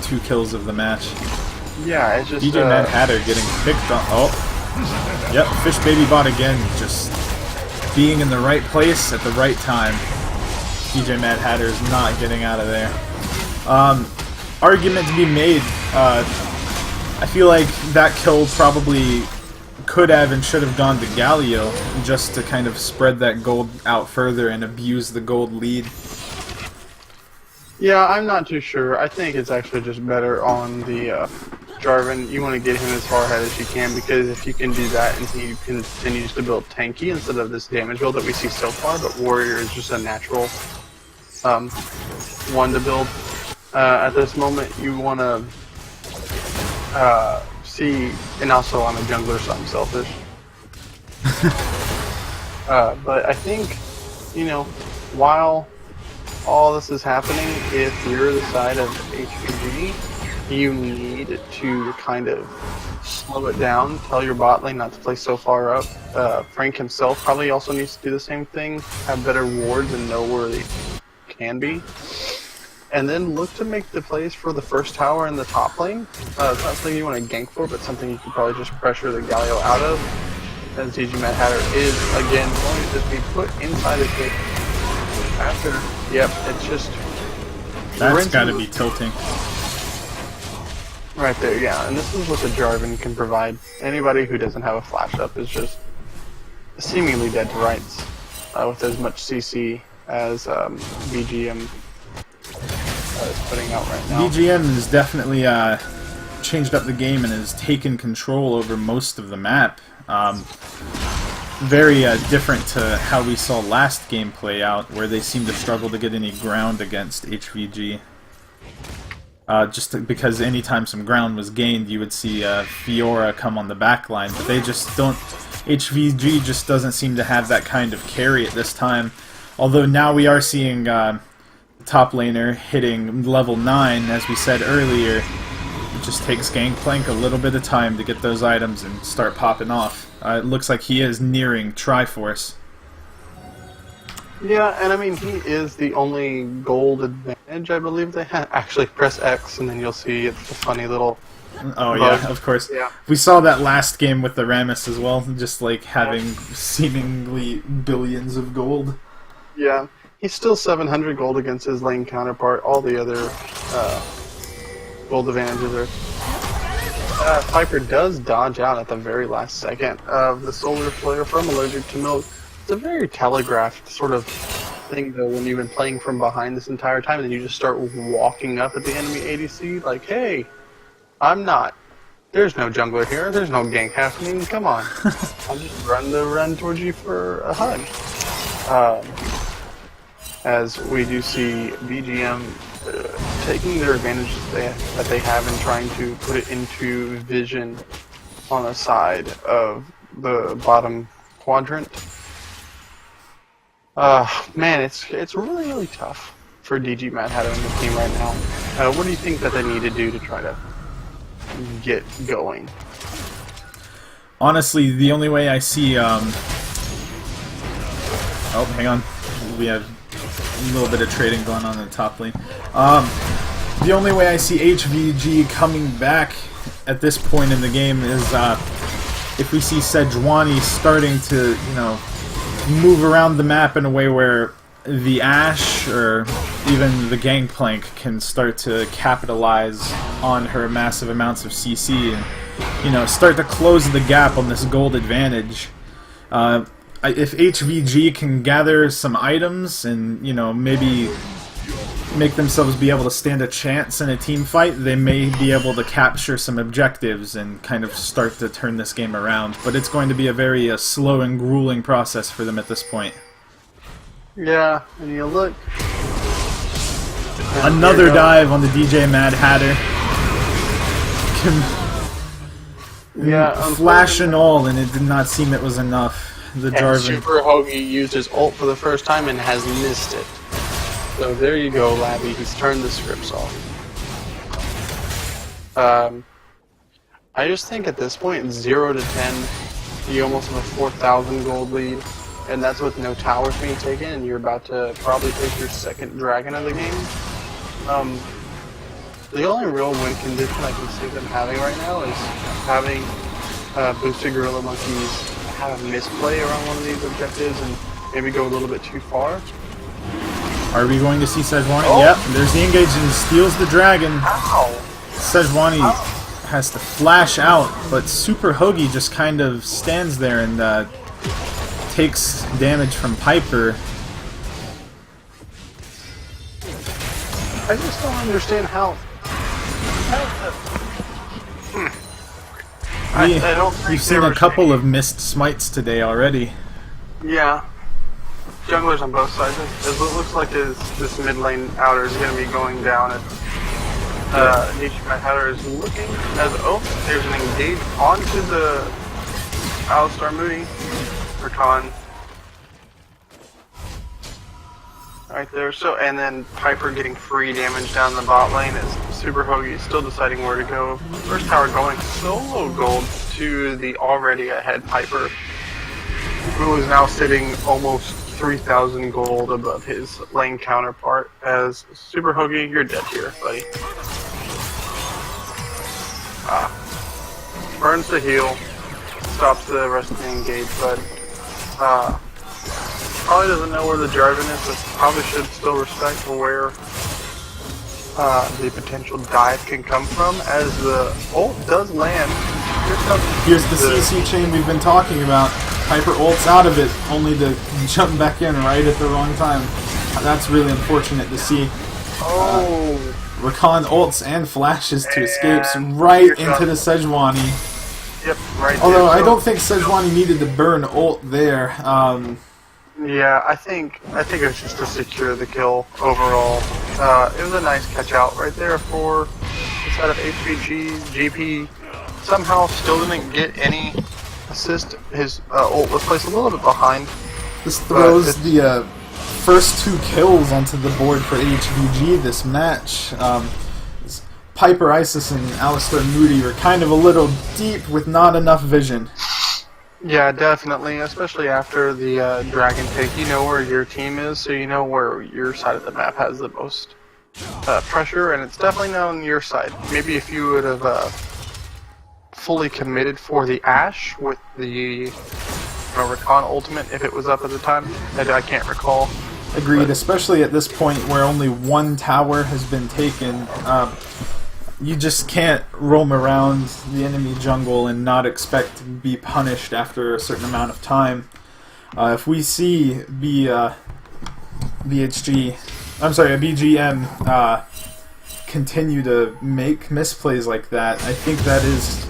Speaker 2: 2 kills of the match.
Speaker 4: Yeah, it's just
Speaker 2: BGM Mad Hatter getting picked on. Oh, yep, Fish Baby Bot again, just being in the right place at the right time. BGM Mad Hatter is not getting out of there. Argument to be made. I feel like that kill probably could have and should have gone to Galio, just to kind of spread that gold out further and abuse the gold lead.
Speaker 4: Yeah, I'm not too sure. I think it's actually just better on the Jarvan. You want to get him as far ahead as you can, because if you can do that and he continues to build tanky instead of this damage build that we see so far, but Warrior is just a natural one to build. At this moment, you want to see, and also I'm a jungler, so I'm selfish. But I think, you know, while all this is happening, if you're the side of HVG, you need to kind of slow it down, tell your bot lane not to play so far up. Frank himself probably also needs to do the same thing, have better wards and know where they can be. And then look to make the plays for the first tower in the top lane. It's not something you want to gank for, but something you can probably just pressure the Galio out of. As DG Mad Hatter is, again, going to just be put inside the cage. After, yep, it's just...
Speaker 2: That's gotta be tilting.
Speaker 4: Right there, yeah, and this is what the Jarvan can provide. Anybody who doesn't have a flash up is just seemingly dead to rights with as much CC as BGM is putting out right now.
Speaker 2: BGM has definitely changed up the game and has taken control over most of the map. Very different to how we saw last game play out, where they seemed to struggle to get any ground against HVG. Just because anytime some ground was gained, you would see Fiora come on the back line, but they just don't... HVG just doesn't seem to have that kind of carry at this time. Although now we are seeing the top laner hitting level 9, as we said earlier. It just takes Gangplank a little bit of time to get those items and start popping off. It looks like he is nearing Triforce.
Speaker 4: Yeah, and I mean, he is the only gold advantage I believe they have. Actually, press X and then you'll see it's a funny little...
Speaker 2: Oh yeah, of course.
Speaker 4: Yeah.
Speaker 2: We saw that last game with the Rammus as well, just like having seemingly billions of gold.
Speaker 4: Yeah, he's still 700 gold against his lane counterpart. All the other gold advantages are... Piper does dodge out at the very last second of the Solar Flare from Allergic to Milk. It's a very telegraphed sort of thing, though, when you've been playing from behind this entire time and then you just start walking up at the enemy ADC, like, hey, I'm not. There's no jungler here. There's no gank happening. Come on. I'll just run towards you for a hug. As we do see BGM taking their advantage that they have and trying to put it into vision on the side of the bottom quadrant. Man, it's really, really tough for DG Mad Hatter in the team right now. What do you think that they need to do to try to get going?
Speaker 2: Honestly, the only way I see... Oh, hang on. We have a little bit of trading going on in the top lane. The only way I see HVG coming back at this point in the game is if we see Sejuani starting to, you know, move around the map in a way where the Ashe or even the Gangplank can start to capitalize on her massive amounts of CC and, you know, start to close the gap on this gold advantage. If HVG can gather some items and, you know, maybe make themselves be able to stand a chance in a team fight, they may be able to capture some objectives and kind of start to turn this game around. But it's going to be a very slow and grueling process for them at this point.
Speaker 4: Yeah, and you look...
Speaker 2: Another dive on the DJ Mad Hatter.
Speaker 4: Yeah,
Speaker 2: Flash and all, and it did not seem it was enough. The Jarvan.
Speaker 4: Super Hoagie used his ult for the first time and has missed it. So there you go, Labby. He's turned the scripts off. I just think at this point, 0 to 10, you almost have a 4,000 gold lead, and that's with no towers being taken, and you're about to probably take your second dragon of the game. The only real win condition I can see them having right now is having boosted Gorilla Monkeys have a misplay around one of these objectives and maybe go a little bit too far.
Speaker 2: Are we going to see Sejuani?
Speaker 4: Oh.
Speaker 2: Yep, there's the engage and steals the dragon.
Speaker 4: Ow!
Speaker 2: Sejuani has to flash out, but Super Hoagie just kind of stands there and takes damage from Piper.
Speaker 4: I just don't understand how. I don't think
Speaker 2: We've seen a couple of missed smites today already.
Speaker 4: Yeah. Junglers on both sides. It looks like this mid lane outer is going to be going down. Nishi Header is looking as there's an engage onto the Alistar Moody for Khan. Right there. So, and then Piper getting free damage down the bot lane as Super Hoagie is still deciding where to go. First tower going solo gold to the already ahead Piper, who is now sitting almost 3,000 gold above his lane counterpart. As Super Hoagie, you're dead here, buddy. Burns the heal, stops the rest of the engage, but probably doesn't know where the Jarvan is, but probably should still respect where the potential dive can come from, as the ult does land.
Speaker 2: Here's the CC chain we've been talking about. Piper ults out of it, only to jump back in right at the wrong time. That's really unfortunate to see. Rakan ults and flashes to escapes right into the Sejuani.
Speaker 4: Yep, right.
Speaker 2: Although I don't think Sejuani needed to burn ult there.
Speaker 4: Yeah, I think it was just to secure the kill overall. It was a nice catch out right there for the side of HVG. GP somehow still didn't get any assist. His ult was placed a little bit behind.
Speaker 2: This throws the first 2 kills onto the board for HVG this match. Piper, Isis, and Alistar Moody were kind of a little deep with not enough vision.
Speaker 4: Yeah, definitely, especially after the dragon take. You know where your team is, so you know where your side of the map has the most pressure, and it's definitely not on your side. Maybe if you would have fully committed for the Ashe with the Rakan ultimate, if it was up at the time, I can't recall.
Speaker 2: Agreed, especially at this point where only 1 tower has been taken. You just can't roam around the enemy jungle and not expect to be punished after a certain amount of time. If we see BGM continue to make misplays like that, I think that is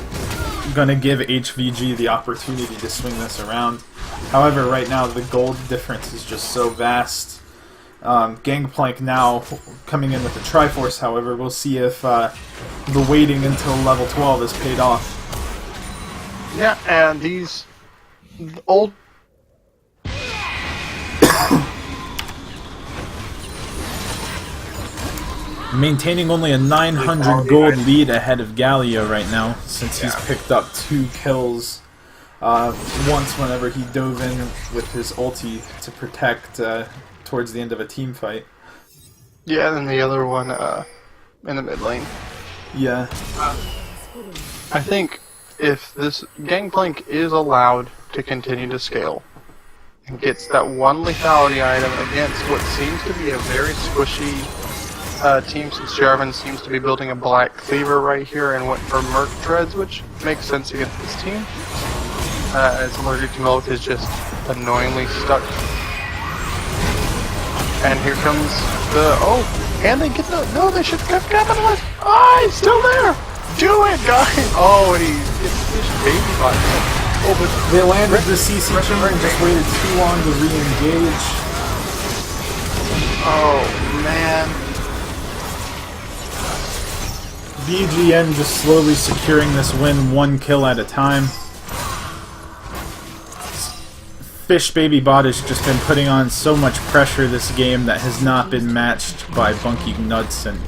Speaker 2: going to give HVG the opportunity to swing this around. However, right now the gold difference is just so vast. Gangplank now coming in with the Triforce, however, we'll see if the waiting until level 12 is paid off.
Speaker 4: Yeah, and these old...
Speaker 2: Maintaining only a 900 gold lead ahead of Galio right now, since he's picked up 2 kills. Once whenever he dove in with his ulti to protect towards the end of a team fight.
Speaker 4: Yeah, and then the other one in the mid lane.
Speaker 2: Yeah.
Speaker 4: I think if this Gangplank is allowed to continue to scale and gets that one lethality item against what seems to be a very squishy team, since Jarvan seems to be building a Black Cleaver right here and went for Merc Dreads, which makes sense against this team. As Allergic to Milk is just annoyingly stuck. And here comes the... and they get the... No, they should have capitalized! He's still there! Do it, guys! And he gets baby bot.
Speaker 2: But they landed the CC chain and just waited too long to re-engage.
Speaker 4: Oh, man.
Speaker 2: BGM just slowly securing this win 1 kill at a time. Fish Baby Bot has just been putting on so much pressure this game that has not been matched by Bunky Nuts. And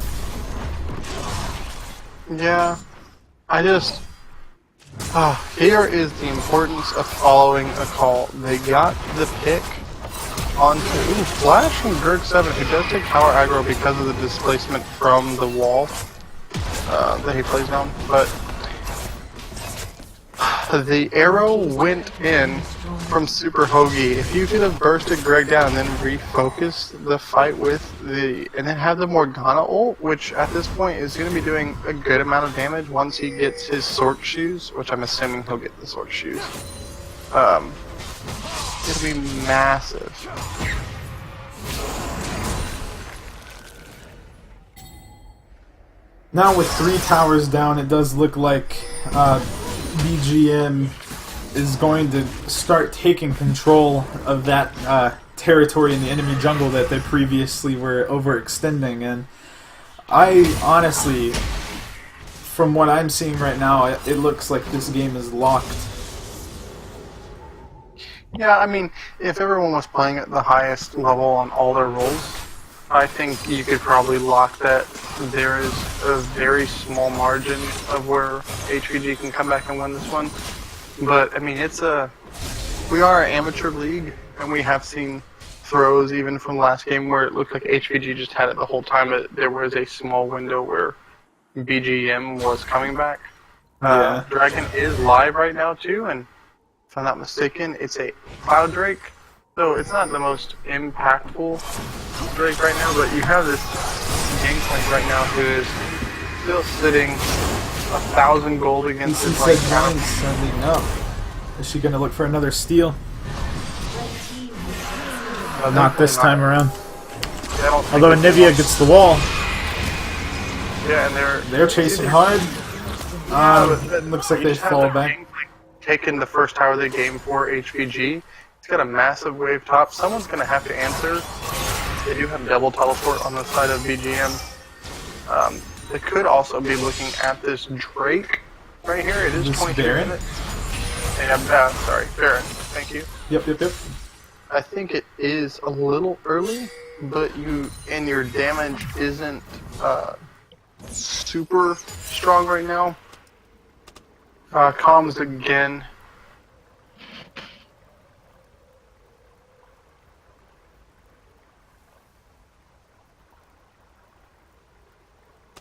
Speaker 4: yeah, I just... here is the importance of following a call. They got the pick onto... Ooh, Flash from Gurg7, who does take power aggro because of the displacement from the wall that he plays down, but the arrow went in from Super Hoagie. If you could have bursted Greg down and then refocused the fight with the... and then have the Morgana ult, which at this point is going to be doing a good amount of damage once he gets his Sorc Shoes, which I'm assuming he'll get the Sorc Shoes. It'll be massive.
Speaker 2: Now with 3 towers down, it does look like BGM is going to start taking control of that territory in the enemy jungle that they previously were overextending. And I honestly, from what I'm seeing right now, it looks like this game is locked.
Speaker 4: Yeah, I mean, if everyone was playing at the highest level on all their roles, I think you could probably lock that. There is a very small margin of where HVG can come back and win this one. But, I mean, we are an amateur league, and we have seen throws even from last game where it looked like HVG just had it the whole time, but there was a small window where BGM was coming back.
Speaker 2: Yeah.
Speaker 4: Dragon is live right now, too, and if I'm not mistaken, it's a Cloud Drake. So it's not the most impactful Drake right now, but you have this Gangplank right now who is still sitting 1,000 gold against his
Speaker 2: said
Speaker 4: right now.
Speaker 2: mine's sending up. Is she going to look for another steal? Not this time around.
Speaker 4: Yeah, I don't think
Speaker 2: Although
Speaker 4: it's
Speaker 2: Anivia
Speaker 4: much.
Speaker 2: gets the wall.
Speaker 4: Yeah, and
Speaker 2: They're chasing hard. Looks like they
Speaker 4: just have
Speaker 2: fall
Speaker 4: their
Speaker 2: back.
Speaker 4: Gangplank taking the first tower of the game for HVG. It's got a massive wave top. Someone's going to have to answer. They do have double teleport on the side of BGM. They could also be looking at this Drake right here. It is
Speaker 2: This
Speaker 4: 22
Speaker 2: Baron?
Speaker 4: minutes. Yeah, sorry, Baron. Thank you.
Speaker 2: Yep.
Speaker 4: I think it is a little early, but your damage isn't super strong right now. Comms again.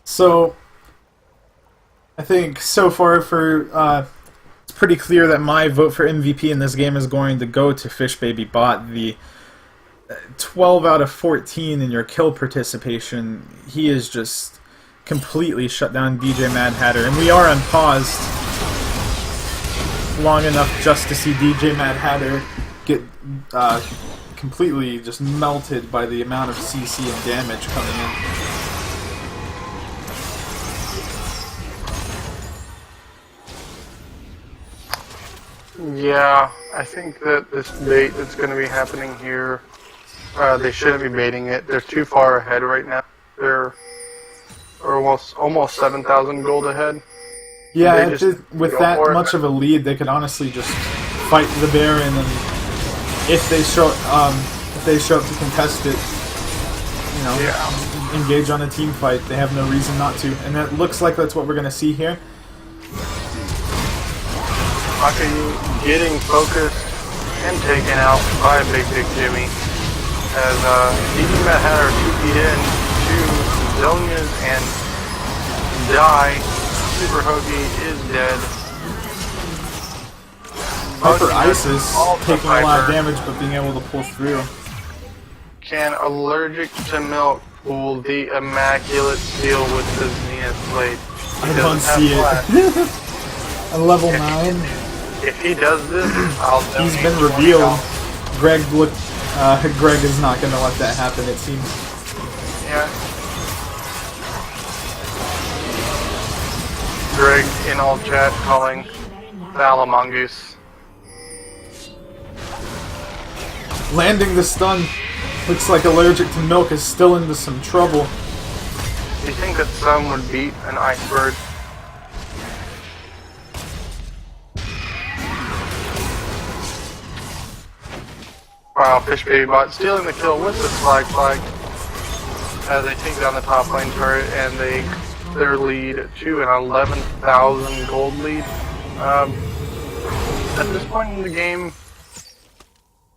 Speaker 2: So, I think so far it's pretty clear that my vote for MVP in this game is going to go to Fish Baby Bot. The 12 out of 14 in your kill participation, he is just completely shut down DJ Mad Hatter. And we are unpaused long enough just to see DJ Mad Hatter get completely just melted by the amount of CC and damage coming in.
Speaker 4: Yeah, I think that this bait that's going to be happening here, they shouldn't be baiting it. They're too far ahead right now. They're almost 7,000 gold ahead.
Speaker 2: Yeah,
Speaker 4: They just
Speaker 2: with
Speaker 4: go
Speaker 2: that
Speaker 4: for it.
Speaker 2: much of a lead, they could honestly just fight the Baron, and if they show up to contest it, engage on a team fight. They have no reason not to, and that looks like that's what we're going to see here.
Speaker 4: Maki getting focused and taken out by Big Jimmy as DJ Matt Hatter 2 feet in to Zonia's and die. Super Hoagie is dead.
Speaker 2: Hyper
Speaker 4: Motion
Speaker 2: Isis
Speaker 4: all the
Speaker 2: taking a lot of
Speaker 4: Hyper.
Speaker 2: damage, but being able to pull through.
Speaker 4: Can Allergic to Milk pull the Immaculate Steel with the Zenith Blade? He
Speaker 2: I
Speaker 4: doesn't
Speaker 2: don't
Speaker 4: have
Speaker 2: see
Speaker 4: flash.
Speaker 2: it. A level 9.
Speaker 4: If he does this, I'll
Speaker 2: He's
Speaker 4: donate
Speaker 2: been
Speaker 4: 20
Speaker 2: revealed.
Speaker 4: dollars.
Speaker 2: Greg is not going to let that happen, it seems.
Speaker 4: Yeah. Greg in all chat calling Val a mongoose.
Speaker 2: Landing the stun. Looks like Allergic to Milk is still into some trouble.
Speaker 4: Do you think that some would beat an iceberg? Wow, Fish Baby Bot stealing the kill with the flag as they take down the top lane turret and their lead to an 11,000 gold lead. At this point in the game,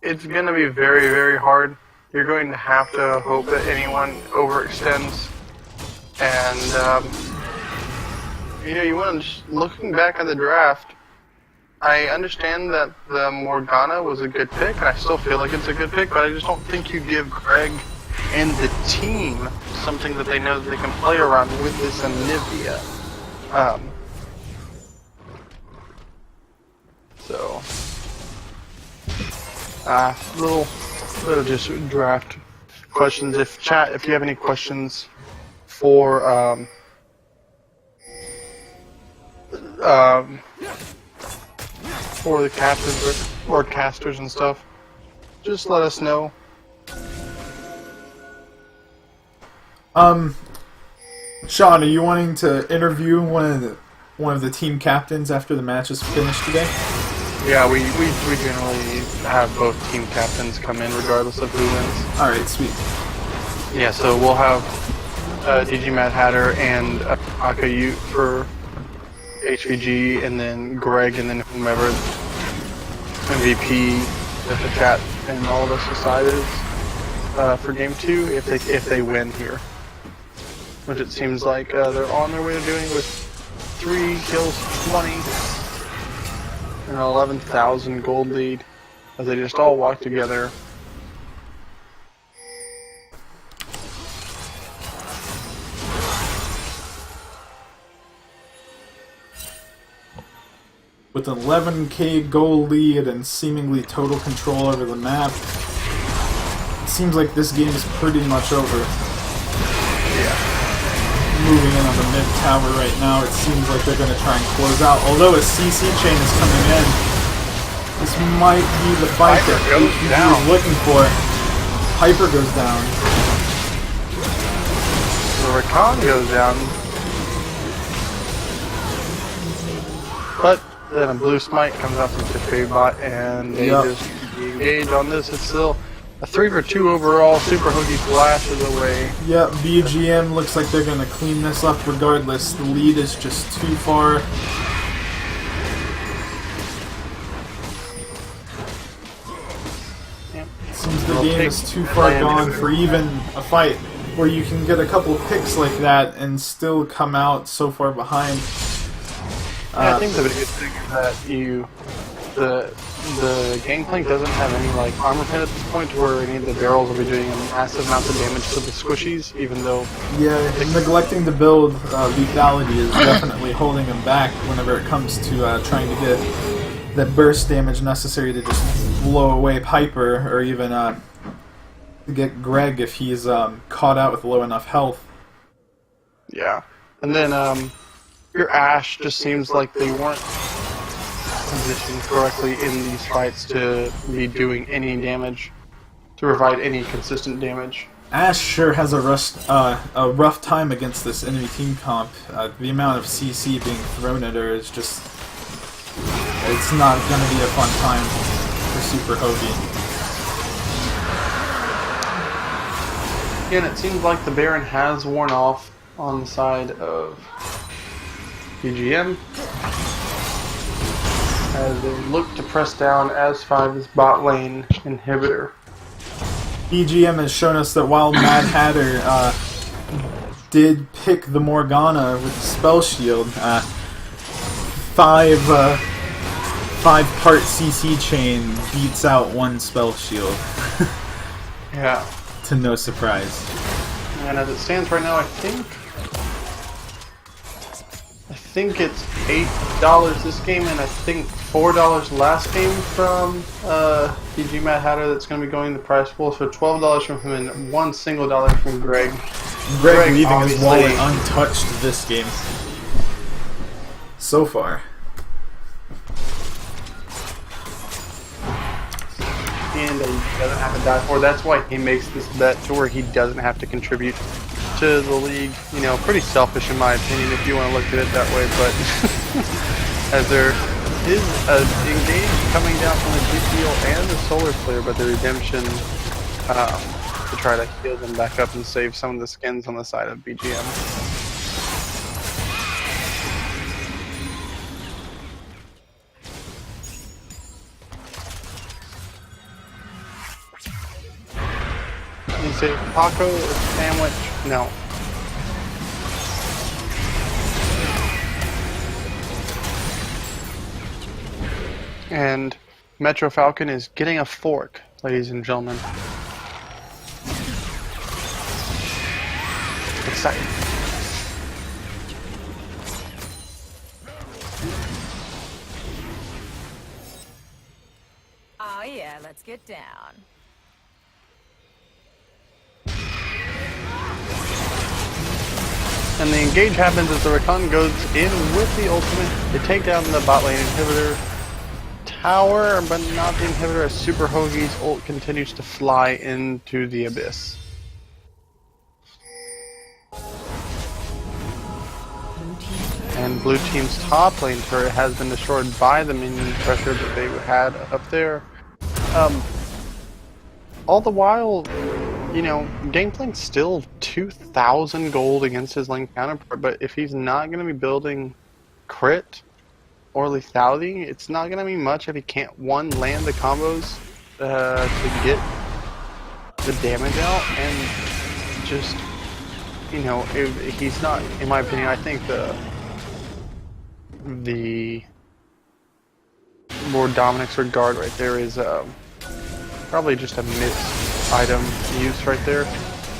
Speaker 4: it's going to be very, very hard. You're going to have to hope that anyone overextends. And, you want to, looking back at the draft, I understand that the Morgana was a good pick, and I still feel like it's a good pick, but I just don't think you give Greg and the team something that they know that they can play around with this Anivia. Little just draft questions. If you have any questions for for the captains or casters and stuff, just let us know.
Speaker 2: Sean, are you wanting to interview one of the team captains after the match is finished today?
Speaker 4: Yeah, we generally have both team captains come in regardless of who wins.
Speaker 2: All right, sweet.
Speaker 4: Yeah, so we'll have DG Mad Hatter and Akayute for HVG, and then Greg, and then whomever MVP that the chat and all of us decided for game 2 if they win here, which it seems like they're on their way to doing with 3 kills, 20, and an 11,000 gold lead as they just all walk together.
Speaker 2: With an 11k goal lead and seemingly total control over the map, it seems like this game is pretty much over.
Speaker 4: Yeah.
Speaker 2: Moving in on the mid tower right now, it seems like they're going to try and close out. Although a CC chain is coming in, this might be the fight that HVG is looking for. Piper goes down.
Speaker 4: The Rakan goes down. But then a blue smite comes out from the Fade bot, and they just engage on this. It's still a 3-for-2 overall. Super Hoagie flashes away.
Speaker 2: Yep, BGM looks like they're going to clean this up regardless. The lead is just too far. Seems the game is too far gone for even a fight where you can get a couple of picks like that and still come out so far behind.
Speaker 4: I think the biggest thing is that the Gangplank doesn't have any like armor pin at this point, where any of the barrels will be doing a massive amount of damage to the squishies, even though
Speaker 2: neglecting to build lethality is definitely holding him back whenever it comes to trying to get that burst damage necessary to just blow away Piper, or even get Greg if he's caught out with low enough health.
Speaker 4: Yeah, and then your Ashe just seems like they weren't positioned correctly in these fights to be doing any damage, to provide any consistent damage.
Speaker 2: Ashe sure has a rough time against this enemy team comp. The amount of CC being thrown at her is just... it's not going to be a fun time for Super Hoagie.
Speaker 1: Again, it seems like the Baron has worn off on the side of BGM as they look to press down as5's bot lane inhibitor.
Speaker 2: BGM has shown us that while Mad Hatter did pick the Morgana with the spell shield, 5-part CC chain beats out 1 spell shield.
Speaker 1: Yeah.
Speaker 2: To no surprise.
Speaker 1: And as it stands right now, I think it's $8 this game, and I think $4 last game from DG Mad Hatter that's going to be going the prize pool. So $12 from him and $1 single from Greg.
Speaker 2: Greg leaving his wallet untouched this game. So far.
Speaker 1: And he doesn't have to die for. That's why he makes this bet to where he doesn't have to contribute to the league. You know, pretty selfish in my opinion if you want to look at it that way, but as there is a engage coming down from the GPO and the solar player, but the redemption to try to heal them back up and save some of the skins on the side of BGM. You say taco or sandwich? No. And Metro Falcon is getting a fork, ladies and gentlemen. Exciting.
Speaker 3: Oh yeah, let's get down.
Speaker 4: And the engage happens as the Rakan goes in with the ultimate. They take down the bot lane inhibitor tower, but not the inhibitor, as Super Hoagie's ult continues to fly into the abyss. And blue team's top lane turret has been destroyed by the minion pressure that they had up there. All the while, you know, Gangplank's still 2,000 gold against his lane counterpart, but if he's not going to be building crit or lethality, it's not going to be much if he can't, one, land the combos to get the damage out, and just, you know, if he's not, in my opinion, I think the Lord Dominic's regard right there is probably just a miss item used right there.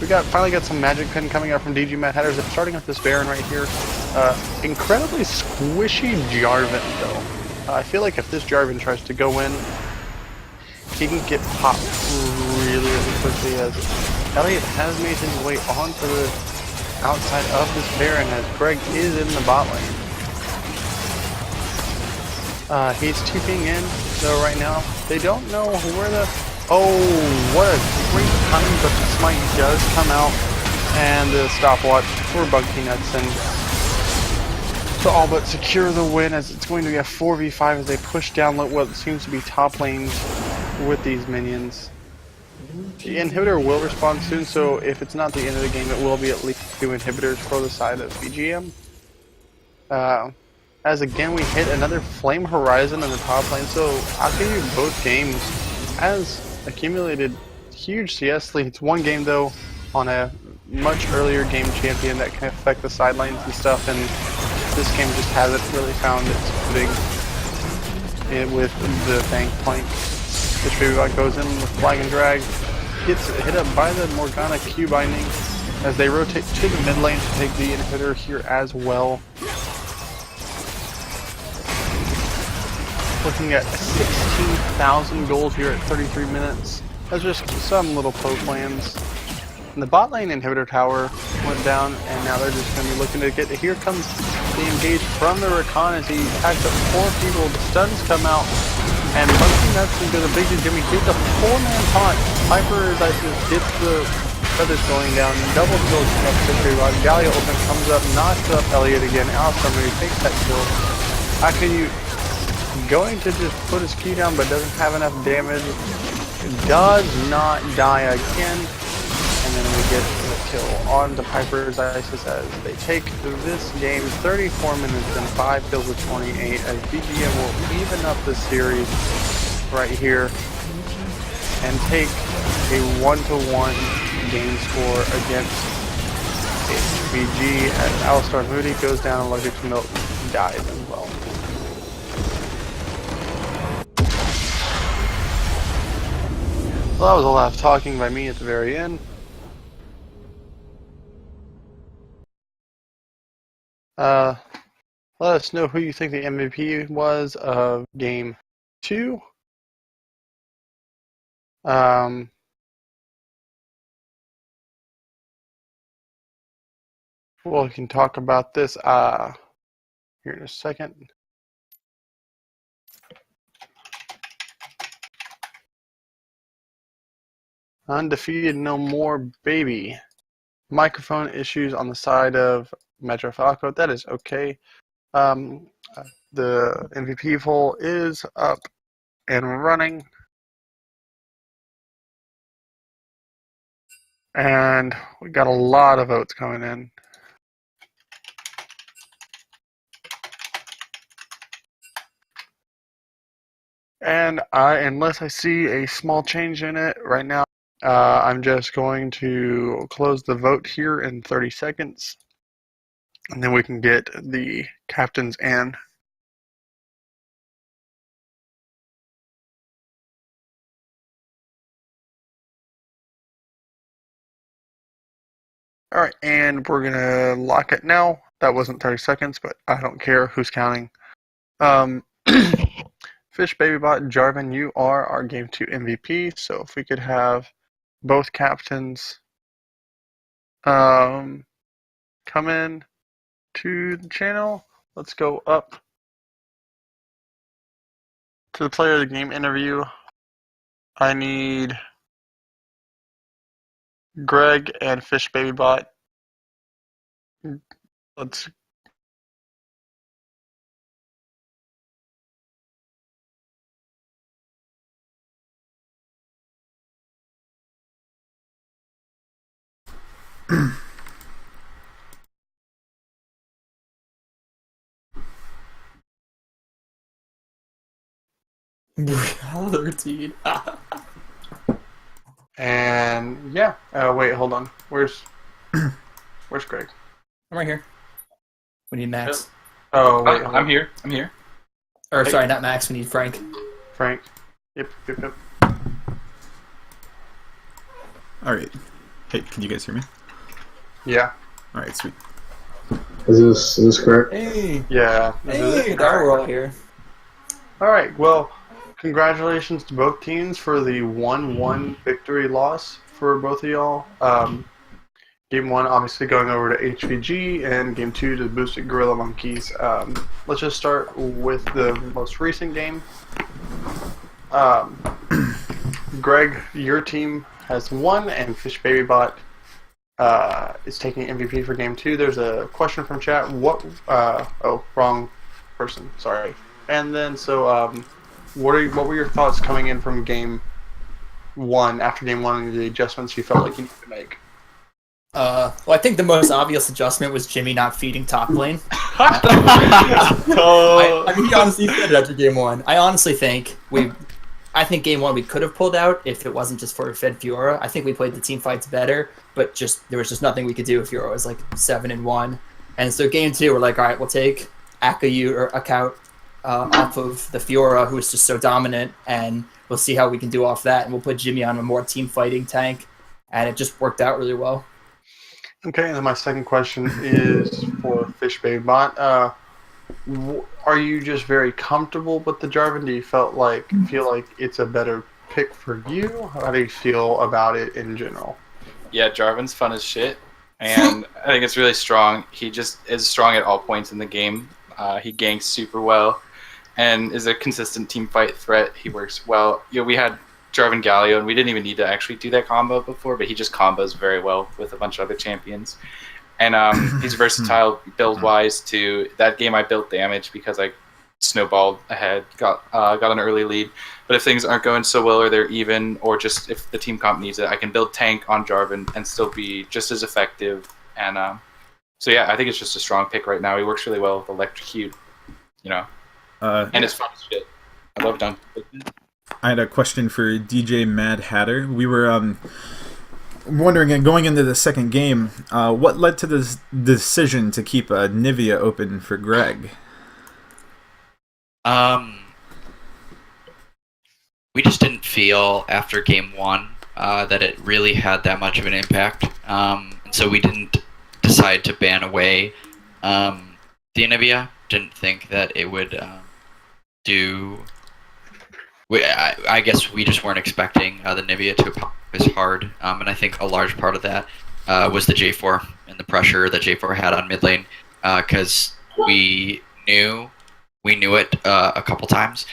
Speaker 4: We finally got some magic pin coming out from DG Mad Hatters. Starting with this Baron right here. Incredibly squishy Jarvan though. I feel like if this Jarvan tries to go in, he can get popped really quickly, as Elliot has made his way onto the outside of this Baron as Greg is in the bot lane. He's TPing in though right now. They don't know where the... Oh, what a great time, but the smite does come out, and the stopwatch for Bug Peanuts, and to all but secure the win, as it's going to be a 4v5 as they push down what seems to be top lanes with these minions. The inhibitor will respawn soon, so if it's not the end of the game, it will be at least 2 inhibitors for the side of BGM. As again we hit another Flame Horizon in the top lane, so Akayu both games has accumulated huge CS leads. One game though on a much earlier game champion that can affect the side lanes and stuff, and this game just hasn't really found its footing with the tank plank. The Tribute goes in with Flag and Drag, gets hit up by the Morgana Q binding as they rotate to the mid lane to take the inhibitor here as well. Looking at 16,000 gold here at 33 minutes. That's just some little poke lands. And the bot lane inhibitor tower went down, and now they're just going to be looking to get... Here comes the engage from the Rakan as he attacks up 4 people. The stuns come out, and Bugsy Nuts does a big Jimmy hits a 4-man taunt. Piper gets the feathers going down, double kill Century Rod. Galio open comes up, knocks up Elliot again. Alistar maybe takes that kill. How can you... Going to just put his Q down, but doesn't have enough damage. Does not die again. And then we get the kill on the Piper's Isis as they take this game 34 minutes and 5 kills with 28, as BGM will even up the series right here and take a 1-1 game score against HVG as Alistar Moody goes down and Luggage Milk dies as well. Well, that was a lot of talking by me at the very end. Let us know who you think the MVP was of Game 2. We can talk about this here in a second. Undefeated no more, baby. Microphone issues on the side of Metro Falco. That is okay. The MVP poll is up and running. And we got a lot of votes coming in. And unless I see a small change in it right now, I'm just going to close the vote here in 30 seconds. And then we can get the captains in. Alright, and we're gonna lock it now. That wasn't 30 seconds, but I don't care who's counting. Fish Babybot, Jarvan, you are our Game 2 MVP, so if we could have both captains come in to the channel. Let's go up to the player of the game interview. I need Greg and Fish Baby Bot. Let's.
Speaker 5: Reality.
Speaker 1: And yeah, wait, hold on. Where's Greg?
Speaker 5: I'm right here. We need Max.
Speaker 1: Oh wait, hold
Speaker 6: I'm
Speaker 1: on.
Speaker 6: here. I'm here.
Speaker 5: Or
Speaker 1: Hey.
Speaker 5: sorry, not Max. We need Frank.
Speaker 1: Frank. Yep.
Speaker 2: All right. Hey, can you guys hear me?
Speaker 1: Yeah.
Speaker 2: All right, sweet.
Speaker 7: Is this correct?
Speaker 5: Hey.
Speaker 1: Yeah.
Speaker 5: Hey, there we're all here.
Speaker 1: All right. Well, congratulations to both teams for the 1-1 victory loss for both of y'all. Game 1 obviously going over to HVG, and Game 2 to Boosted Gorilla Monkeys. Let's just start with the most recent game. Greg, your team has won, and Fish Baby Bot is taking MVP for Game 2. There's a question from chat. Wrong person. Sorry. And then, what were your thoughts coming in from Game 1, after Game 1, and the adjustments you felt like you needed to make?
Speaker 5: Well, I think the most obvious adjustment was Jimmy not feeding top lane. I mean, he honestly said it after Game 1. I honestly think I think Game 1 we could have pulled out if it wasn't just for Fed Fiora. I think we played the team fights better, but there was just nothing we could do if Fiora was like 7-1. And so Game 2, we're like, all right, we'll take Akaut off of the Fiora, who is just so dominant, and we'll see how we can do off that, and we'll put Jimmy on a more team fighting tank, and it just worked out really well.
Speaker 1: Okay, and then my second question is for Fish Baby Bot. Are you just very comfortable with the Jarvan? Do you feel like it's a better pick for you? How do you feel about it in general?
Speaker 6: Yeah, Jarvan's fun as shit, and I think it's really strong. He just is strong at all points in the game. He ganks super well, and is a consistent team fight threat. He works well. We had Jarvan Galio, and we didn't even need to actually do that combo before, but he just combos very well with a bunch of other champions. And he's versatile build-wise too. That game I built damage because I snowballed ahead, got an early lead. But if things aren't going so well, or they're even, or just if the team comp needs it, I can build tank on Jarvan and still be just as effective. And so yeah, I think it's just a strong pick right now. He works really well with Electrocute, and it's fun as shit. I love Dunk.
Speaker 2: I had a question for DJ Mad Hatter. We were wondering, going into the second game, what led to this decision to keep Nivea open for Greg?
Speaker 8: We just didn't feel after game 1 that it really had that much of an impact, and so we didn't decide to ban away the Nivea. Didn't think that it would do. I guess we just weren't expecting the Nivea to pop as hard, and I think a large part of that was the J4 and the pressure that J4 had on mid lane, because we knew it a couple times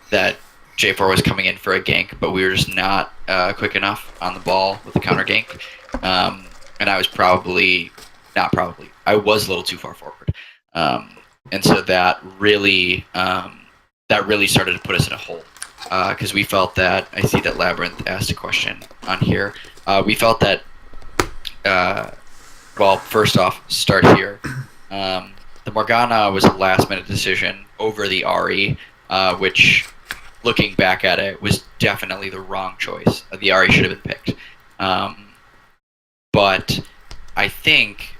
Speaker 8: that J4 was coming in for a gank, but we were just not quick enough on the ball with the counter gank, and I was I was a little too far forward, and so that really started to put us in a hole. Because we felt that, I see that Labyrinth asked a question on here, we felt that, well, first off, start here. The Morgana was a last-minute decision over the Ahri, which, looking back at it, was definitely the wrong choice. The Ahri should have been picked. But I think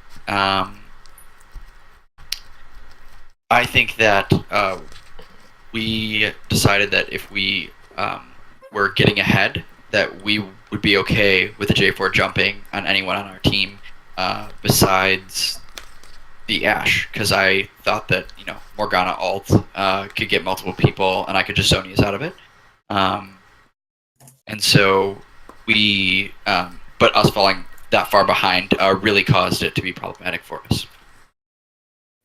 Speaker 8: that we decided that if we were getting ahead, that we would be okay with the J4 jumping on anyone on our team besides the Ashe, because I thought that Morgana ult could get multiple people, and I could just Zonias out of it. And so we, but us falling that far behind really caused it to be problematic for us.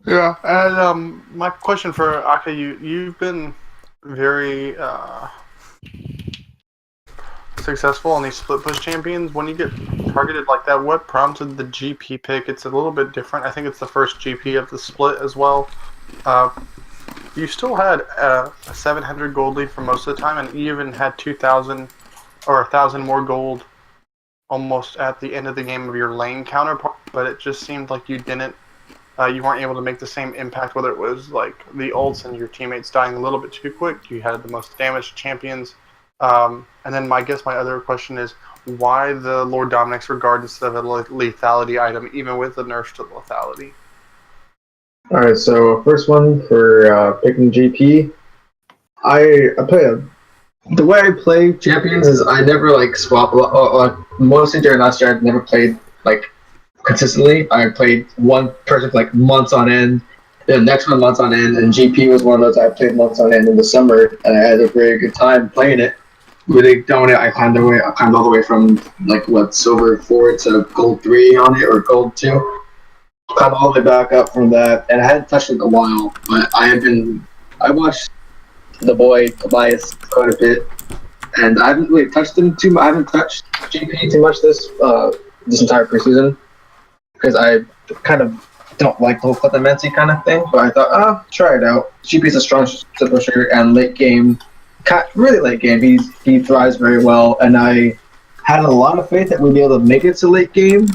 Speaker 4: Yeah, and my question for Aka, you've been very successful on these split push champions. When you get targeted like that, what prompted the GP pick? It's a little bit different. I think it's the first GP of the split as well. You still had a 700 gold lead for most of the time, and you even had 2,000 or 1,000 more gold almost at the end of the game of your lane counterpart. But it just seemed like you didn't. You weren't able to make the same impact, whether it was like the ults and your teammates dying a little bit too quick. You had the most damaged champions. And then I guess my other question is, why the Lord Dominic's regard instead of a lethality item, even with the nerf to lethality?
Speaker 7: Alright, so first one for picking GP. I play the way I play champions is I never like swap. Mostly during last year, I've never played like consistently. I played one person for like months on end, then next one months on end, and GP was one of those I played months on end in the summer, and I had a very good time playing it. Really doing it, I climbed all the way from like silver 4 to gold 3 on it, or gold 2. Climbed all the way back up from that, and I hadn't touched it in a while, but I watched the boy Tobias quite a bit, and I haven't really touched him too much. I haven't touched GP too much this entire preseason, because I kind of don't like the whole Clemency kind of thing, but I thought, try it out. GP's a strong split pusher, and late game, really late game, he thrives very well, and I had a lot of faith that we'd be able to make it to late game,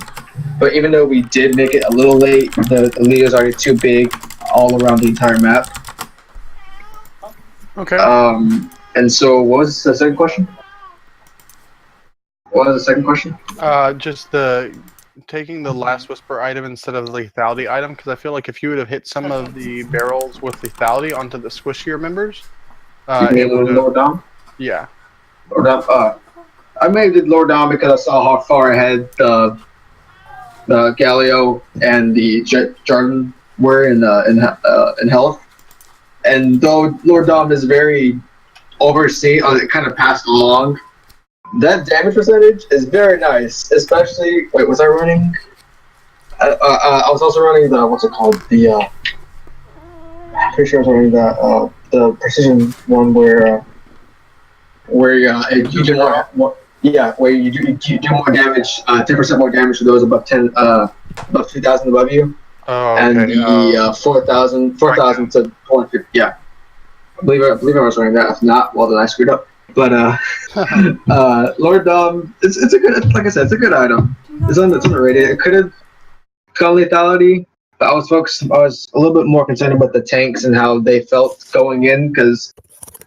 Speaker 7: but even though we did make it a little late, the lead was already too big all around the entire map.
Speaker 4: Okay.
Speaker 7: And so what was the second question? Just
Speaker 4: taking the Last Whisper item instead of the lethality item, because I feel like if you would have hit some of the barrels with lethality onto the squishier members,
Speaker 7: it would have... Lord Dom?
Speaker 4: Yeah.
Speaker 7: Lord Dom, I may have did Lord Dom because I saw how far ahead the Galio and the Jarvan were in health. And though Lord Dom is very overseen, it kind of passed along, that damage percentage is very nice, especially... Wait, was I running? I was also running the... What's it called? I'm pretty sure I was running the precision one where you do more... Yeah, where you do more damage, 10% more damage to those above 2,000 above you.
Speaker 4: Oh,
Speaker 7: and
Speaker 4: okay.
Speaker 7: the 4,000 to 450. Yeah, I believe I was running that. If not, well then I screwed up. But Lord Dom, it's a good, like I said, it's a good item. It's underrated. It could have gone lethality, but I was a little bit more concerned about the tanks and how they felt going in, because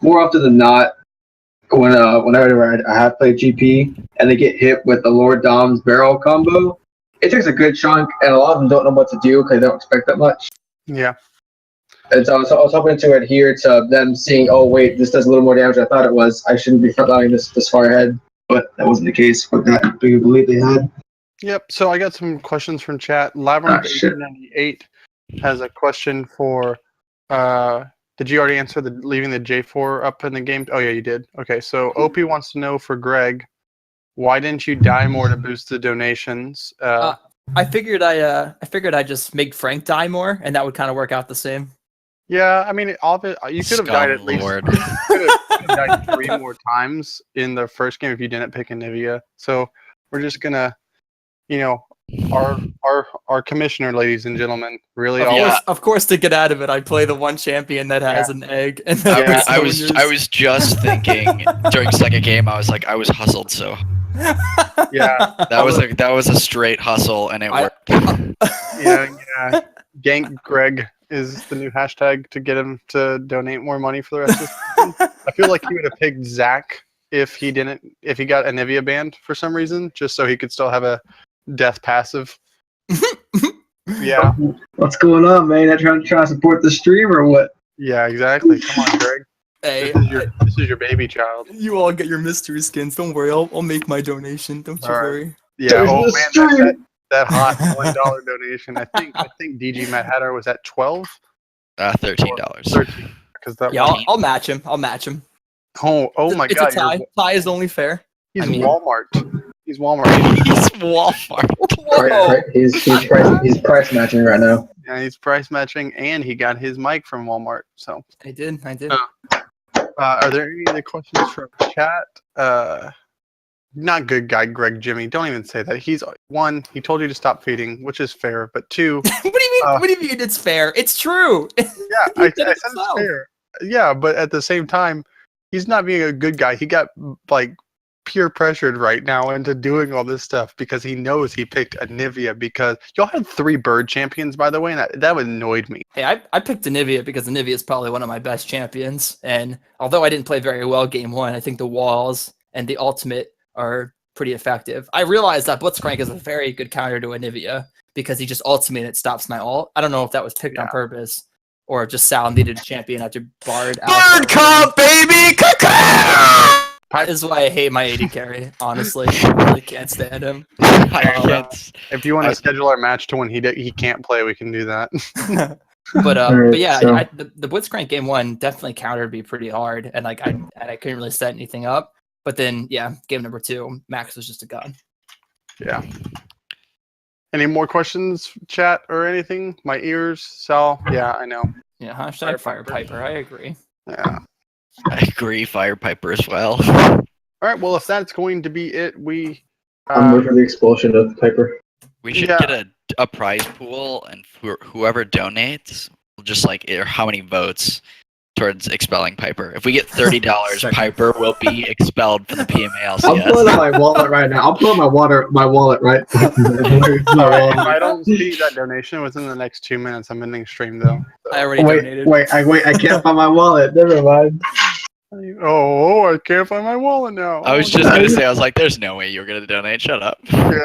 Speaker 7: more often than not, whenever I have played GP and they get hit with the Lord Dom's barrel combo, it takes a good chunk, and a lot of them don't know what to do because they don't expect that much.
Speaker 4: Yeah.
Speaker 7: And so I was hoping to adhere to them seeing, oh wait, this does a little more damage than I thought it was. I shouldn't be frontlining this far ahead, but that wasn't the case with that big belief they had.
Speaker 4: Yep. So I got some questions from chat. Labyrinth 1898 has a question for. Did you already answer leaving the J4 up in the game? Oh yeah, you did. Okay. So OP wants to know for Greg, why didn't you die more to boost the donations?
Speaker 5: I figured I'd just make Frank die more, and that would kind of work out the same.
Speaker 4: Yeah, I mean, all of it. You could have died at least. You could have died 3 more times in the first game if you didn't pick Anivia. So we're just gonna, our commissioner, ladies and gentlemen, really.
Speaker 5: Of course, to get out of it, I play the one champion that has an egg. And
Speaker 8: I was just thinking during second game, I was like, I was hustled so.
Speaker 4: Yeah,
Speaker 8: that was a straight hustle, and it worked.
Speaker 4: Yeah. Gank Greg is the new hashtag to get him to donate more money for the rest of the season. I feel like he would have picked Zach if he got Anivia banned for some reason, just so he could still have a death passive. Yeah.
Speaker 7: What's going on, man? I trying to support the stream or what?
Speaker 4: Yeah, exactly. Come on, Greg.
Speaker 5: Hey,
Speaker 4: this is your baby child.
Speaker 5: You all get your mystery skins. Don't worry, I'll make my donation. Don't you worry.
Speaker 4: Yeah. Oh man, that hot $1 donation. I think DG Matt Hatter was at $12.
Speaker 8: $13.
Speaker 5: I'll match him.
Speaker 4: Oh my
Speaker 5: it's
Speaker 4: god!
Speaker 5: a tie. Tie is only fair.
Speaker 4: He's Walmart. He's Walmart.
Speaker 8: He's Walmart.
Speaker 7: He's price matching right now.
Speaker 4: Yeah, he's price matching, and he got his mic from Walmart. So,
Speaker 5: I did.
Speaker 4: are there any other questions from chat? Not good guy, Greg Jimmy. Don't even say that. He's one. He told you to stop feeding, which is fair. But two,
Speaker 5: What do you mean? What do you mean? It's fair. It's true.
Speaker 4: yeah, I said it's fair. Yeah, but at the same time, he's not being a good guy. He got like peer pressured right now into doing all this stuff because he knows he picked Anivia because y'all had 3 bird champions, by the way, and that annoyed me.
Speaker 5: Hey, I picked Anivia because Anivia is probably one of my best champions. And although I didn't play very well game 1, I think the walls and the ultimate are pretty effective. I realized that Blitzcrank is a very good counter to Anivia because he just ultimates and it stops my ult. I don't know if that was picked on purpose or just Sal needed a champion after Bard.
Speaker 8: Bird comp, baby!
Speaker 5: That is why I hate my AD carry, honestly. I really can't stand him.
Speaker 4: If you want to schedule our match to when he can't play, we can do that.
Speaker 5: But yeah, the Blitzcrank game 1 definitely countered me pretty hard, and like I couldn't really set anything up. But then yeah, game number 2, Max was just a gun.
Speaker 4: Yeah. Any more questions, chat or anything? My ears, Sal. Yeah, I know.
Speaker 5: Yeah, hashtag Fire Piper. I agree.
Speaker 4: Yeah.
Speaker 8: I agree, Fire Piper as well.
Speaker 4: All right. Well, if that's going to be it,
Speaker 7: I'm moving the expulsion of Piper.
Speaker 8: We should get a prize pool, and whoever donates, just like how many votes towards expelling Piper. If we get $30, Piper will be expelled from the PMA LCS.
Speaker 7: I'm pulling out my wallet right now. I'll pull out my wallet right.
Speaker 4: If I don't see that donation within the next 2 minutes, I'm ending stream though.
Speaker 5: I already donated.
Speaker 7: Wait, I can't find my wallet. Never mind.
Speaker 4: Oh, I can't find my wallet now.
Speaker 8: I was just gonna say, I was like, there's no way you're gonna donate. Shut up.
Speaker 4: Yeah.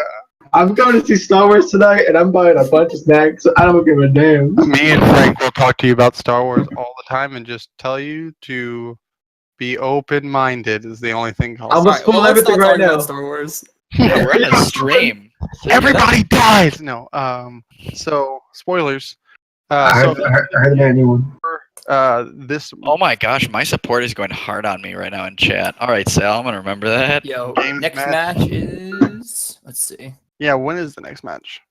Speaker 7: I'm going to see Star Wars tonight, and I'm buying a bunch of snacks. So I don't give a damn.
Speaker 4: Me and Frank will talk to you about Star Wars all the time and just tell you to be open-minded is the only thing.
Speaker 7: I'm gonna spoil everything right now.
Speaker 5: Star Wars.
Speaker 8: Yeah, we're in a stream.
Speaker 4: Everybody dies. No. So spoilers.
Speaker 7: I heard about anyone.
Speaker 4: This.
Speaker 8: Oh my gosh, my support is going hard on me right now in chat. All right, Sal, I'm gonna remember that.
Speaker 5: Yo, next match is. Let's see.
Speaker 4: Yeah, when is the next match?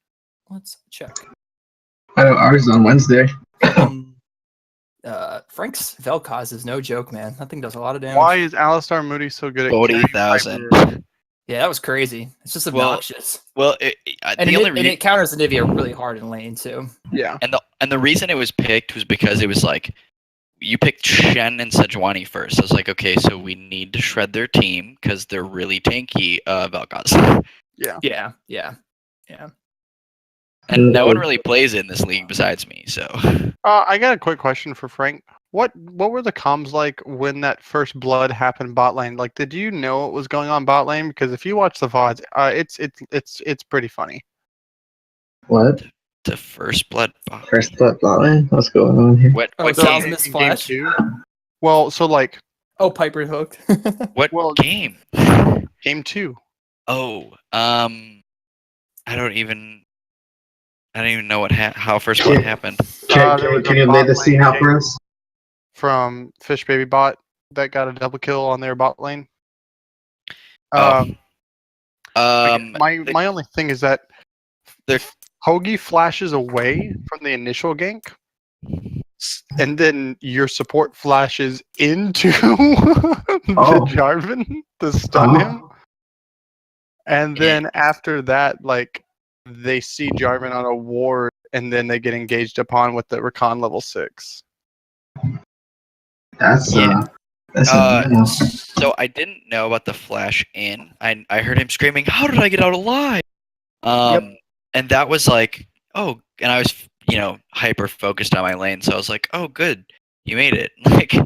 Speaker 5: Let's check.
Speaker 7: I know ours is on Wednesday.
Speaker 5: Frank's Vel'Koz is no joke, man. That thing does a lot of damage.
Speaker 4: Why is Alistar Moody so good at
Speaker 8: 40,000?
Speaker 5: Yeah, that was crazy. It's just obnoxious.
Speaker 8: Well,
Speaker 5: and it counters Anivia really hard in lane too.
Speaker 4: Yeah.
Speaker 8: And the reason it was picked was because it was like you picked Shen and Sejuani first. I was like, okay, so we need to shred their team because they're really tanky. Vel'Koz.
Speaker 5: Yeah.
Speaker 8: And no one really plays in this league besides me, so.
Speaker 4: I got a quick question for Frank. What were the comms like when that first blood happened bot lane? Like, did you know what was going on bot lane? Because if you watch the VODs, it's pretty funny.
Speaker 7: What?
Speaker 8: The first blood bot.
Speaker 7: First blood bot lane? What's going on here?
Speaker 8: What
Speaker 5: Sal's
Speaker 8: game?
Speaker 5: missed flash.
Speaker 4: Well, so like.
Speaker 5: Oh, Piper hooked.
Speaker 8: What game?
Speaker 4: Game 2.
Speaker 8: Oh, I don't even know what how first blood happened.
Speaker 7: Can you lay the scene out for us?
Speaker 4: From Fish Baby Bot that got a double kill on their bot lane. My only thing is that Hoagie flashes away from the initial gank, and then your support flashes into the Jarvan to stun him. And then after that, like, they see Jarvan on a ward, and then they get engaged upon with the Recon level 6.
Speaker 8: So I didn't know about the flash in. I heard him screaming, "How did I get out alive?" And that was like, oh, and I was, hyper focused on my lane, so I was like, oh, good, you made it. Like,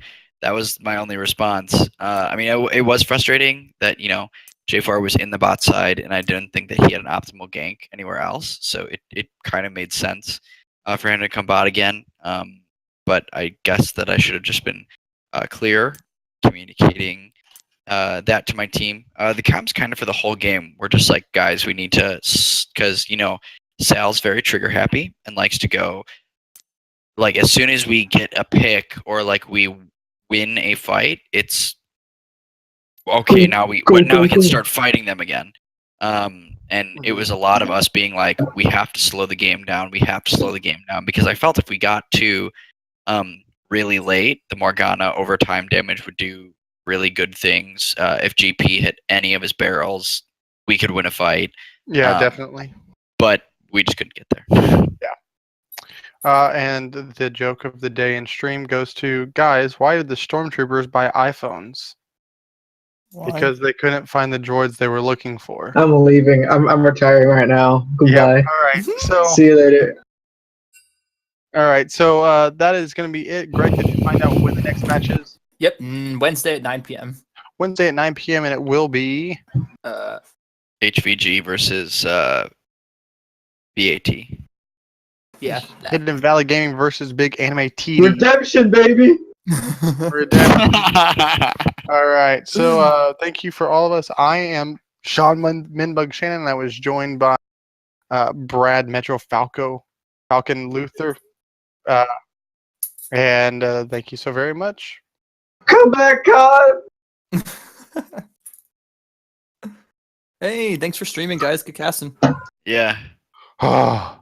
Speaker 8: that was my only response. It was frustrating that, J4 was in the bot side, and I didn't think that he had an optimal gank anywhere else, so it kind of made sense for him to come bot again. But I guess that I should have just been clear, communicating that to my team. The comms kind of for the whole game were just like, guys, we need to, because, Sal's very trigger happy and likes to go, like, as soon as we get a pick or, like, we win a fight, it's, okay, now we can start fighting them again. And it was a lot of us being like, we have to slow the game down. We have to slow the game down because I felt if we got to really late, the Morgana overtime damage would do really good things. If GP hit any of his barrels, we could win a fight.
Speaker 1: Yeah, definitely.
Speaker 8: But we just couldn't get there.
Speaker 1: And the joke of the day in stream goes to, guys, why did the stormtroopers buy iPhones?
Speaker 5: Why?
Speaker 1: Because they couldn't find the droids they were looking for.
Speaker 7: I'm leaving. I'm retiring right now. Goodbye.
Speaker 1: All right. So
Speaker 7: See you later.
Speaker 1: all right. So that is going to be it. Greg, did you find out when the next match is?
Speaker 5: Yep, Wednesday at 9 p.m.
Speaker 1: Wednesday at 9 p.m. and it will be.
Speaker 8: HVG versus BAT.
Speaker 5: Yeah.
Speaker 1: Hidden Valley Gaming versus Big Anime TD.
Speaker 7: Redemption, baby.
Speaker 1: Redemption. All right. So thank you for all of us. I am Sean Minbug Shannon, and I was joined by Brad Metro Falcon Luther. And thank you so very much.
Speaker 7: Come back, God.
Speaker 5: Hey, thanks for streaming, guys. Good casting.
Speaker 8: Yeah.
Speaker 1: Oh.